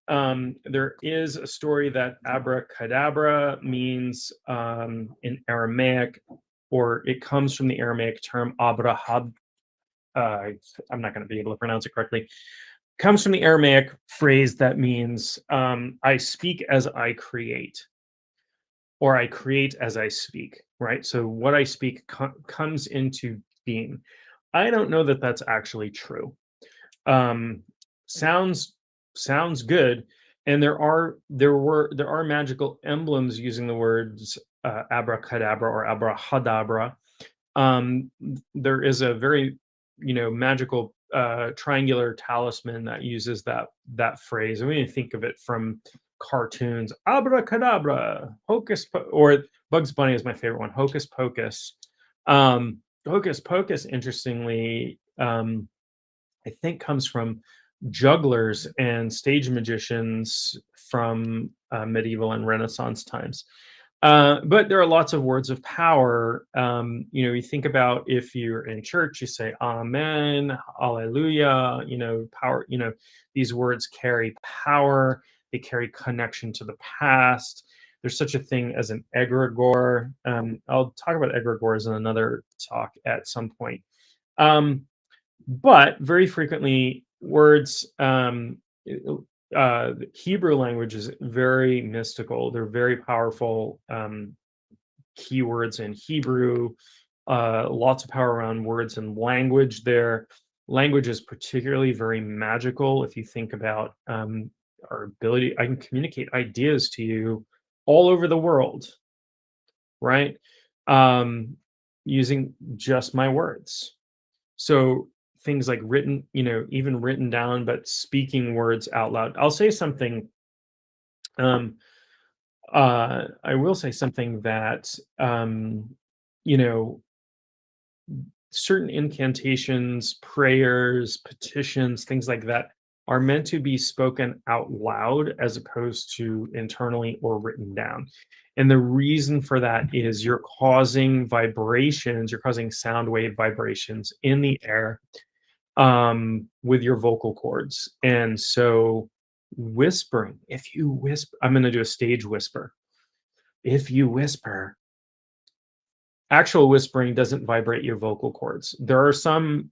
There is a story that abracadabra means in Aramaic, or it comes from the Aramaic term abrahab. I'm not going to be able to pronounce it correctly. Comes from the Aramaic phrase that means I speak as I create, or I create as I speak, right? So what I speak comes into being. I don't know that that's actually true. Um, sounds sounds good, and there are magical emblems using the words abracadabra or abrahadabra. There is a very magical triangular talisman that uses that phrase. And we can think of it from cartoons, abracadabra, or Bugs Bunny is my favorite one, hocus pocus. Hocus pocus, interestingly, I think comes from jugglers and stage magicians from medieval and Renaissance times. But there are lots of words of power. You think about, if you're in church, you say Amen, Alleluia. Power. These words carry power. They carry connection to the past. There's such a thing as an egregore. I'll talk about egregores in another talk at some point. But very frequently, words, the Hebrew language is very mystical. They're very powerful keywords in Hebrew. Lots of power around words and language there. Language is particularly very magical. If you think about our ability, I can communicate ideas to you all over the world, right? Um, Using just my words. So things like written, even written down, but speaking words out loud. I'll say something. I will say something that you know, certain incantations, prayers, petitions, things like that are meant to be spoken out loud as opposed to internally or written down. And the reason for that is you're causing vibrations, you're causing sound wave vibrations in the air with your vocal cords. And so whispering, if you whisper, I'm going to do a stage whisper. If you whisper, actual whispering doesn't vibrate your vocal cords. There are some,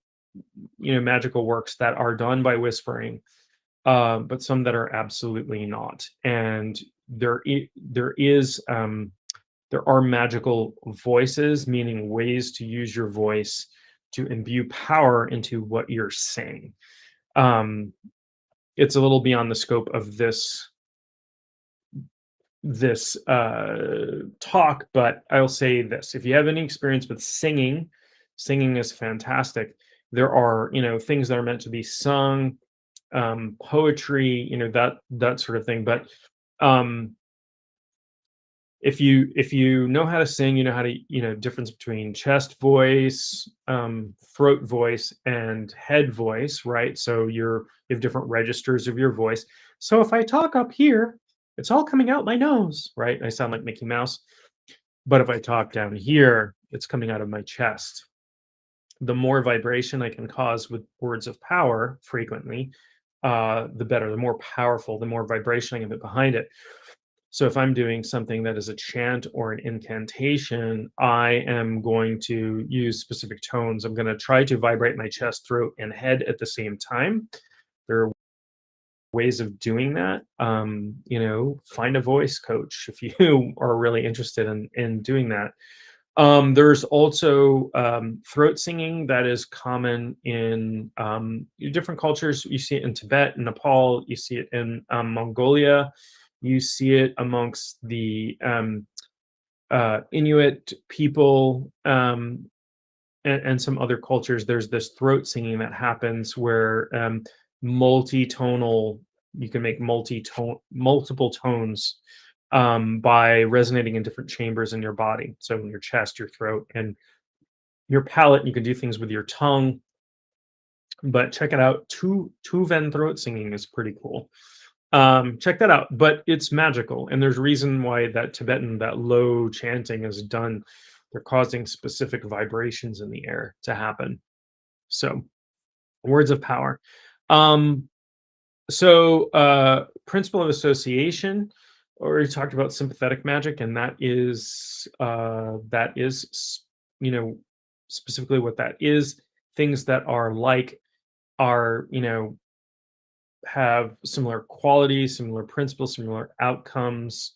magical works that are done by whispering, but some that are absolutely not. And there are magical voices, meaning ways to use your voice to imbue power into what you're saying. It's a little beyond the scope of this talk, but I'll say this: if you have any experience with singing, singing is fantastic. There are things that are meant to be sung, poetry, that sort of thing. But um, if you know how to sing, you know how to, difference between chest voice, throat voice, and head voice, right? So you have different registers of your voice. So if I talk up here, it's all coming out my nose, right? I sound like Mickey Mouse. But if I talk down here, it's coming out of my chest. The more vibration I can cause with words of power frequently, the better. The more powerful, the more vibration I can put behind it. So if I'm doing something that is a chant or an incantation, I am going to use specific tones. I'm going to try to vibrate my chest, throat, and head at the same time. There are ways of doing that. Find a voice coach if you are really interested in doing that. There's also throat singing that is common in different cultures. You see it in Tibet, in Nepal. You see it in Mongolia. You see it amongst the Inuit people, and some other cultures. There's this throat singing that happens where multi-tonal, you can make multiple tones by resonating in different chambers in your body. So in your chest, your throat, and your palate. You can do things with your tongue. But check it out. Tuvan throat singing is pretty cool. Check that out. But it's magical, and there's reason why that Tibetan, that low chanting is done. They're causing specific vibrations in the air to happen. So, words of power. Um, Principle of association. Already talked about sympathetic magic, and you know specifically what that is. Things that are like are have similar qualities, similar principles, similar outcomes.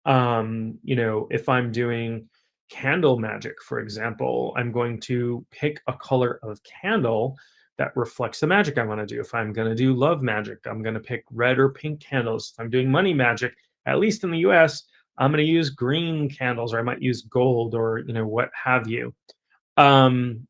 If I'm doing candle magic, for example, I'm going to pick a color of candle that reflects the magic I want to do. If I'm going to do love magic, I'm going to pick red or pink candles. If I'm doing money magic, at least in the US, I'm going to use green candles, or I might use gold, or what have you. Um,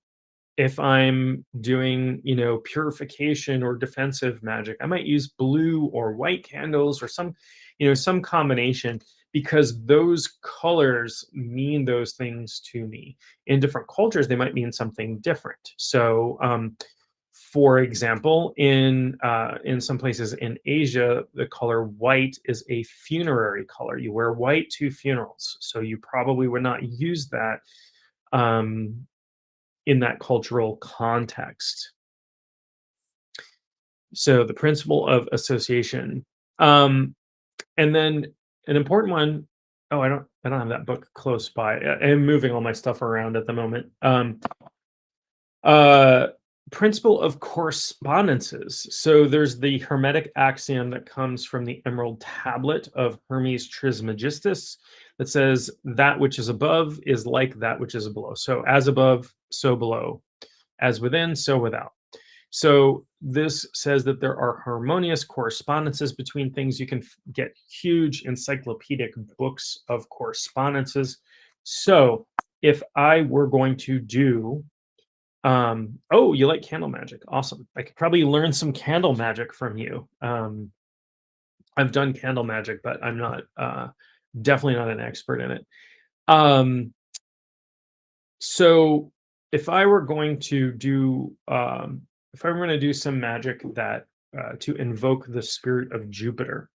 if I'm doing, purification or defensive magic, I might use blue or white candles, or some combination, because those colors mean those things to me. In different cultures, they might mean something different. So, for example, in some places in Asia, the color white is a funerary color. You wear white to funerals, so you probably would not use that. Um, in that cultural context. So the principle of association. Um, and then an important one. Oh, I don't have that book close by. I'm moving all my stuff around at the moment. Uh, Principle of correspondences. So there's the Hermetic axiom that comes from the Emerald Tablet of Hermes Trismegistus that says that which is above is like that which is below. So as above, so below. As within, so without. So this says that there are harmonious correspondences between things. You can get huge encyclopedic books of correspondences. So if I were going to do oh, you like candle magic. Awesome. I could probably learn some candle magic from you. I've done candle magic, but I'm not definitely not an expert in it. Um, so if I were going to do if I were going to do some magic that to invoke the spirit of Jupiter,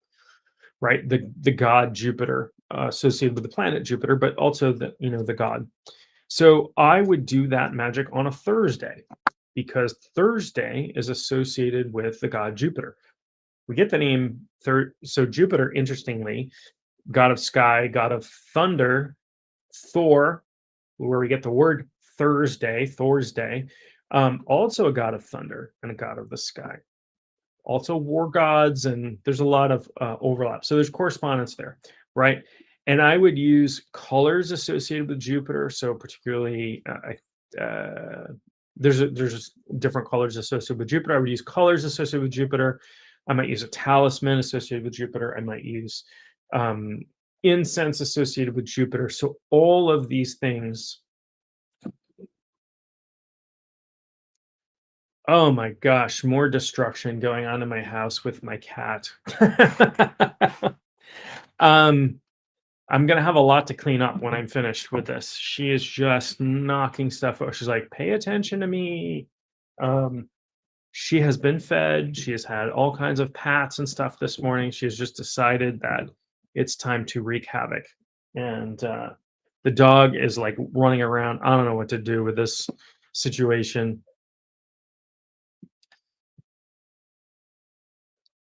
right? The god Jupiter, associated with the planet Jupiter, but also the god. So I would do that magic on a Thursday, because Thursday is associated with the god Jupiter. We get the name so Jupiter, interestingly, god of sky, god of thunder, Thor, where we get the word Thursday, Thor's day, also a god of thunder and a god of the sky. Also war gods, and there's a lot of overlap. So there's correspondence there, right? And I would use colors associated with Jupiter. So particularly, there's different colors associated with Jupiter. I would use colors associated with Jupiter. I might use a talisman associated with Jupiter. I might use incense associated with Jupiter. So all of these things. Oh my gosh, more destruction going on in my house with my cat. um I'm gonna have a lot to clean up when I'm finished with this. She is just knocking stuff over. She's like, pay attention to me. Um, she has been fed. She has had all kinds of pats and stuff this morning. She has just decided that it's time to wreak havoc. And the dog is like running around. I don't know what to do with this situation.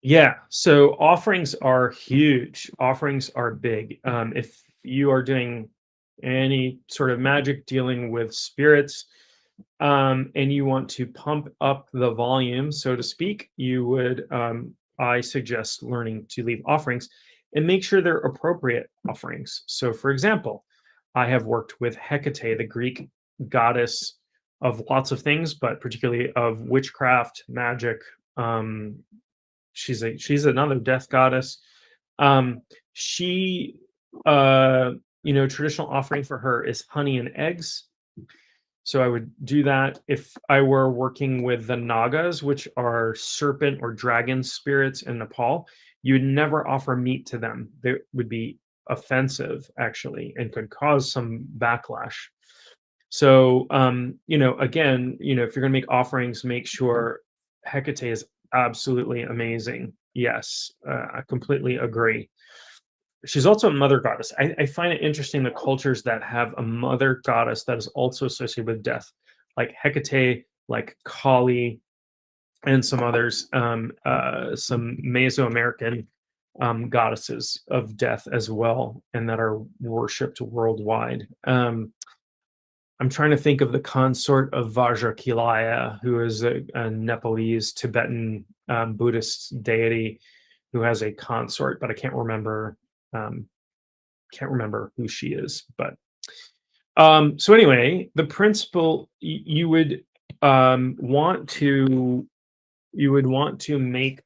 Yeah, so offerings are huge. Offerings are big. If you are doing any sort of magic dealing with spirits, and you want to pump up the volume, so to speak, you would, I suggest learning to leave offerings and make sure they're appropriate offerings. So, for example, I have worked with Hecate, the Greek goddess of lots of things, but particularly of witchcraft, magic, um, she's another death goddess. Um, she, traditional offering for her is honey and eggs. So I would do that if I were working with the Nagas, which are serpent or dragon spirits in Nepal. You would never offer meat to them. They would be offensive, actually, and could cause some backlash. So, again, if you're going to make offerings, make sure Hecate is absolutely amazing. Yes, I completely agree. She's also a mother goddess. I find it interesting the cultures that have a mother goddess that is also associated with death, like Hecate, like Kali, and some others, some Mesoamerican goddesses of death as well, and that are worshipped worldwide. I'm trying to think of the consort of Vajrakilaya, who is a Nepalese Tibetan Buddhist deity who has a consort, but I um, can't remember who she is. But so anyway, the principle you would want to make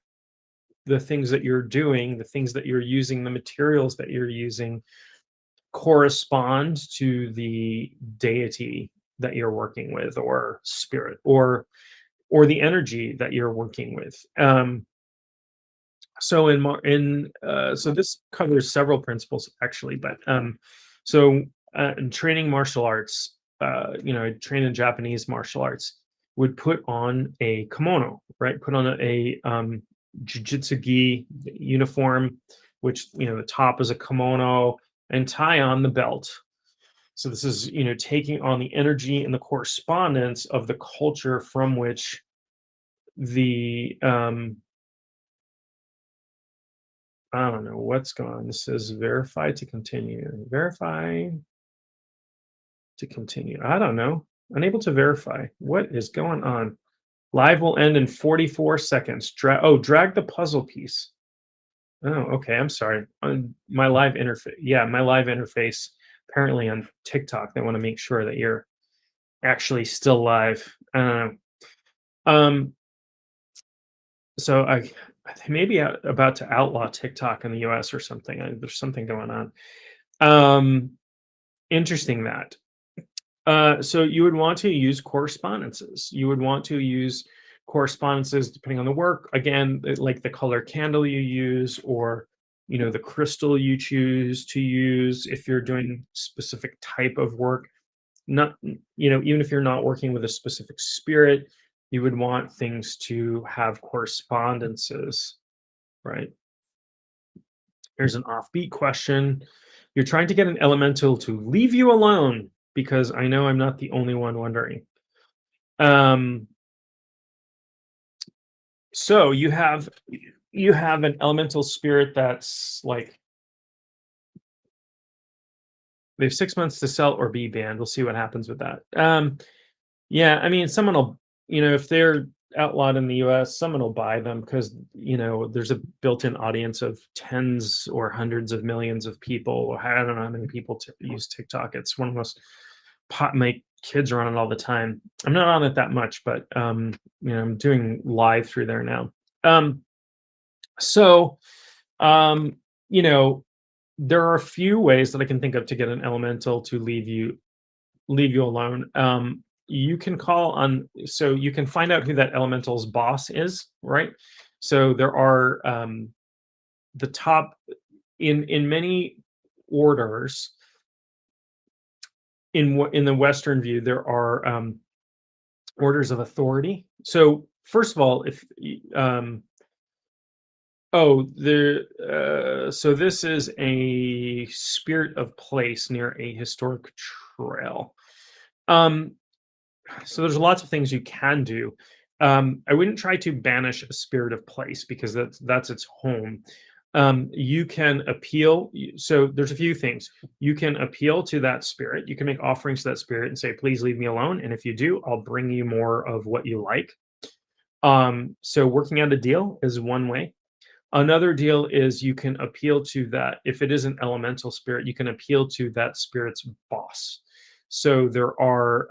the things that you're doing, the things that you're using, the materials that you're using correspond to the deity that you're working with, or spirit, or the energy that you're working with. So this covers several principles actually, but so in training martial arts, I train in Japanese martial arts, would put on a kimono, right? Put on a jujitsu gi uniform, which the top is a kimono, and tie on the belt. So this is taking on the energy and the correspondence of the culture from which the I don't know what's going on. This says verify to continue. Verify to continue. I don't know. Unable to verify. What is going on? Live will end in 44 seconds. Drag the puzzle piece. Oh, okay. I'm sorry. On my live interface. Yeah, my live interface. Apparently on TikTok, they want to make sure that you're actually still live. I don't know. So I think maybe about to outlaw TikTok in the US or something. There's something going on. Um, Interesting that. So you would want to use correspondences. You would want to use correspondences depending on the work. Again, like the color candle you use, or the crystal you choose to use if you're doing specific type of work. Not even if you're not working with a specific spirit, you would want things to have correspondences, right? Here's an offbeat question. You're trying to get an elemental to leave you alone, because I know I'm not the only one wondering. Um, so you have an elemental spirit that's like, they have 6 months to sell or be banned. We'll see what happens with that. Yeah, I mean, someone will, if they're outlawed in the US, someone will buy them because, there's a built-in audience of tens or hundreds of millions of people. I don't know how many people use TikTok. It's one of the most my kids are on it all the time. I'm not on it that much, but I'm doing live through there now. So um, you know, there are a few ways that I can think of to get an elemental to leave you alone. You can call on, so you can find out who that elemental's boss is, right? So there are the top in many orders. In the Western view, there are orders of authority. So first of all, if oh, so this is a spirit of place near a historic trail. Um, so there's lots of things you can do. I wouldn't try to banish a spirit of place because that's its home. You can appeal. So there's a few things. You can appeal to that spirit. You can make offerings to that spirit and say, "Please leave me alone." And if you do, I'll bring you more of what you like. So working out a deal is one way. Another deal is you can appeal to that. If it is an elemental spirit, you can appeal to that spirit's boss. So there are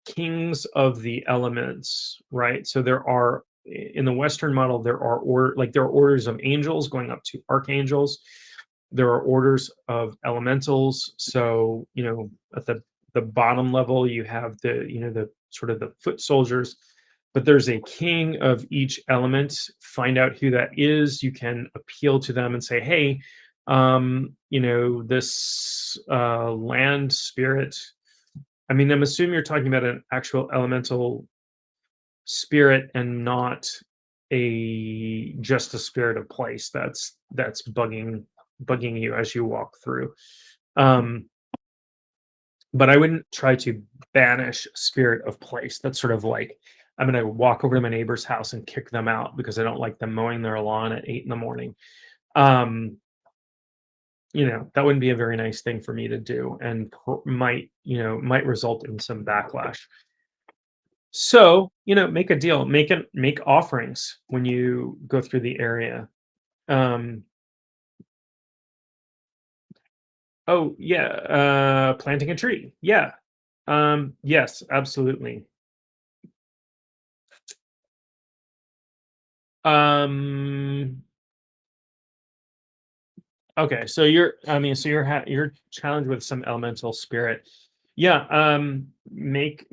kings of the elements, right? So there are in the Western model, there are there are orders of angels going up to archangels. There are orders of elementals. So, at the bottom level, you have the sort of the foot soldiers, but there's a king of each element. Find out who that is. You can appeal to them and say, "Hey, this land spirit." I mean, I'm assuming you're talking about an actual elemental spirit and not just a spirit of place that's bugging you as you walk through. Um, but I wouldn't try to banish spirit of place. That's sort of like I'm going to walk over to my neighbor's house and kick them out because I don't like them mowing their lawn at 8 in the morning. Um, that wouldn't be a very nice thing for me to do, and might result in some backlash. So, make a deal, make offerings when you go through the area. Um, oh yeah, planting a tree. Yeah. Yes, absolutely. Um, okay, so you're challenged with some elemental spirit. Yeah, make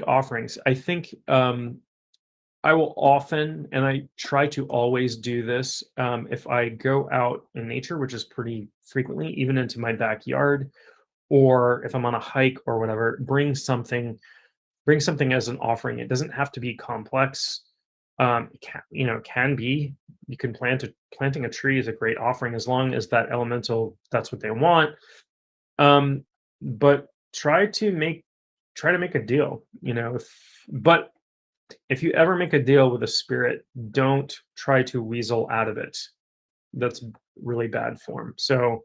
offerings. I think I will often, and I try to always do this, if I go out in nature, which is pretty frequently, even into my backyard, or if I'm on a hike or whatever, bring something as an offering. It doesn't have to be complex. It can be. You can planting a tree is a great offering as long as that elemental, that's what they want. Um, but try to make a deal. But if you ever make a deal with a spirit, don't try to weasel out of it. That's really bad form. So,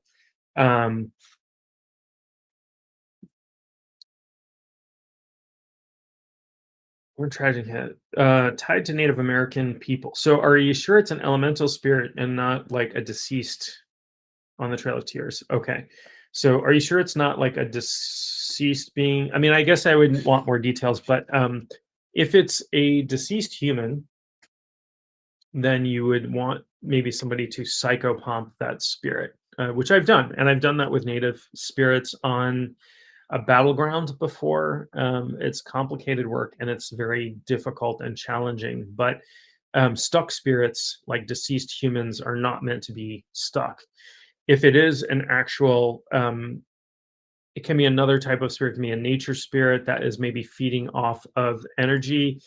um, we're tragic hit. Tied to Native American people. So, are you sure it's an elemental spirit and not like a deceased on the Trail of Tears? Okay. So, are you sure it's not like a deceased being? I mean, I guess I would want more details, but if it's a deceased human, then you would want maybe somebody to psychopomp that spirit, which I've done. And I've done that with native spirits on a battleground before. It's complicated work and it's very difficult and challenging. But stuck spirits, like deceased humans, are not meant to be stuck. If it is an actual, it can be another type of spirit, it can be a nature spirit that is maybe feeding off of energy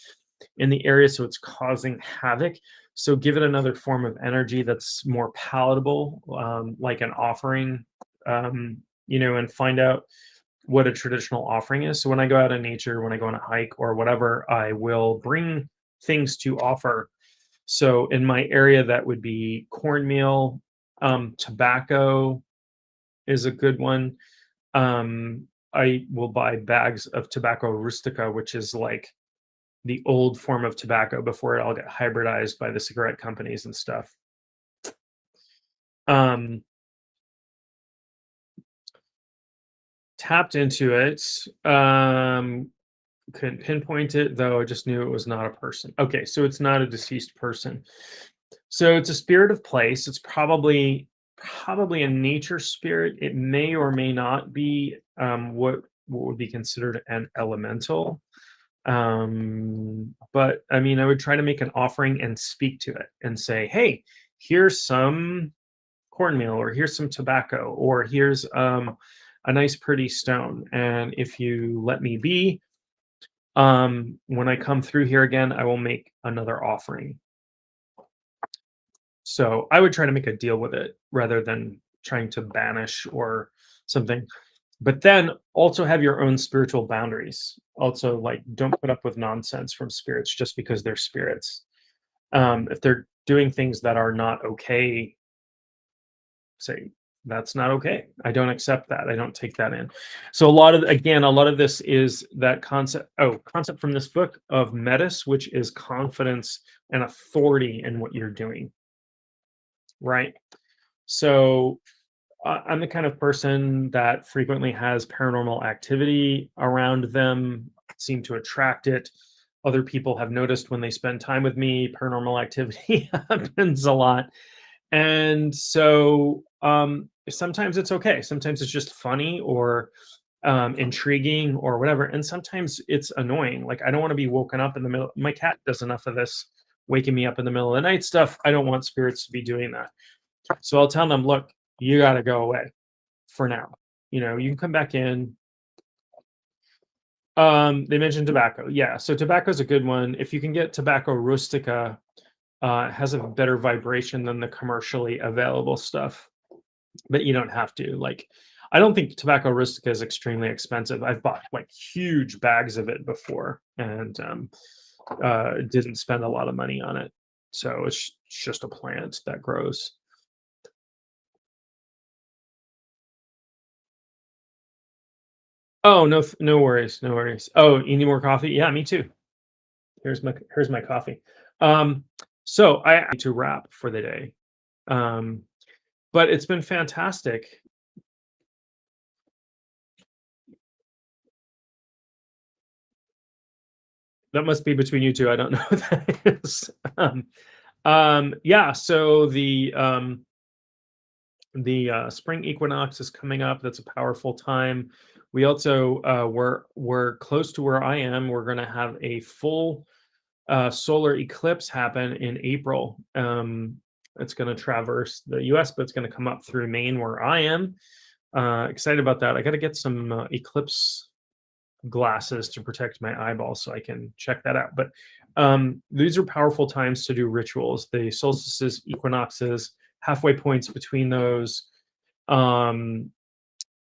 in the area, so it's causing havoc. So give it another form of energy that's more palatable, like an offering, and find out what a traditional offering is. So when I go out in nature, when I go on a hike or whatever, I will bring things to offer. So in my area, that would be cornmeal, tobacco is a good one. I will buy bags of tobacco rustica, which is like the old form of tobacco before it all got hybridized by the cigarette companies and stuff. Um, Tapped into it. Couldn't pinpoint it though. I just knew it was not a person. Okay, so it's not a deceased person. So it's a spirit of place. It's probably a nature spirit. It may or may not be what would be considered an elemental. But I mean, I would try to make an offering and speak to it and say, "Hey, here's some cornmeal, or here's some tobacco, or here's a nice pretty stone. And if you let me be, when I come through here again, I will make another offering. So I would try to make a deal with it rather than trying to banish or something. But then also have your own spiritual boundaries. Also, like, don't put up with nonsense from spirits just because they're spirits. If they're doing things that are not okay, say that's not okay. I don't accept that. I don't take that in. So a lot of this is that concept from this book of metis, which is confidence and authority in what you're doing, right? So I'm the kind of person that frequently has paranormal activity around them, seem to attract it. Other people have noticed when they spend time with me, paranormal activity happens a lot. And so sometimes it's okay. Sometimes it's just funny or intriguing or whatever. And sometimes it's annoying. Like, I don't want to be woken up in the middle. My cat does enough of this, waking me up in the middle of the night stuff. I don't want spirits to be doing that. So I'll tell them, look, you got to go away for now. You can come back in. They mentioned tobacco. Yeah, so tobacco is a good one. If you can get tobacco rustica, it has a better vibration than the commercially available stuff, but you don't have to. Like, I don't think tobacco rustica is extremely expensive. I've bought like huge bags of it before and didn't spend a lot of money on it. So it's just a plant that grows. Oh, no, no worries, no worries. Oh, you need more coffee? Yeah, me too. Here's my coffee. Um, so I need to wrap for the day. Um, but it's been fantastic. That must be between you two. I don't know what that is. Yeah. So the spring equinox is coming up. That's a powerful time. We also we're close to where I am. We're going to have a full solar eclipse happen in April. It's going to traverse the U.S., but it's going to come up through Maine, where I am. Excited about that. I got to get some eclipse glasses to protect my eyeballs so I can check that out. But these are powerful times to do rituals. The solstices, equinoxes, halfway points between those, um,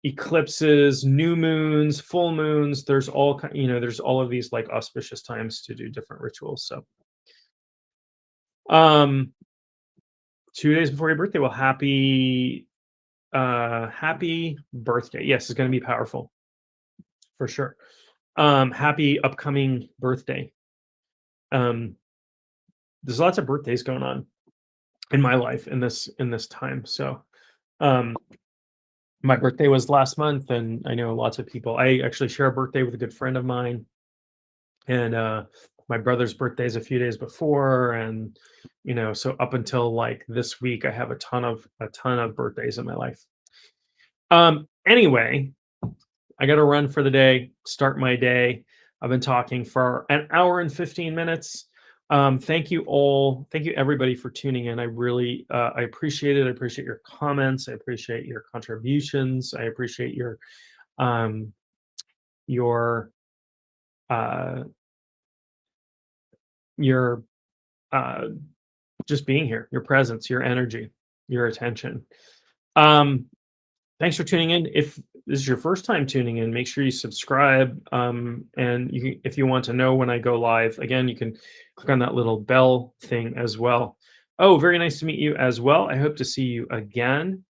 eclipses, new moons, full moons. There's all of these like auspicious times to do different rituals. So, um, 2 days before your birthday, well, happy birthday. Yes, it's going to be powerful for sure. Happy upcoming birthday. Um, there's lots of birthdays going on in my life in this time. So, um, my birthday was last month, and I know lots of people. I actually share a birthday with a good friend of mine, and my brother's birthday is a few days before, and so up until like this week, I have a ton of birthdays in my life. Anyway, I got to run for the day, start my day. I've been talking for an hour and 15 minutes. Thank you all. Thank you everybody for tuning in. I really, I appreciate it. I appreciate your comments. I appreciate your contributions. I appreciate um, your, uh, your, uh, just being here, your presence, your energy, your attention. Um, Thanks for tuning in. If this is your first time tuning in, make sure you subscribe. And if you want to know when I go live, again, you can click on that little bell thing as well. Oh, very nice to meet you as well. I hope to see you again.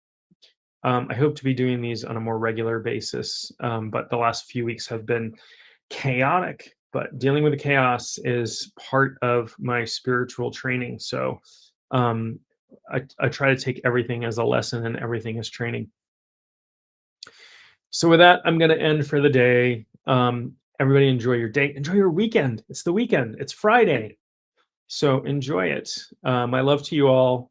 I hope to be doing these on a more regular basis, but the last few weeks have been chaotic. But dealing with the chaos is part of my spiritual training. So I try to take everything as a lesson and everything as training. So with that, I'm going to end for the day. Everybody enjoy your day. Enjoy your weekend. It's the weekend. It's Friday. So enjoy it. My love to you all.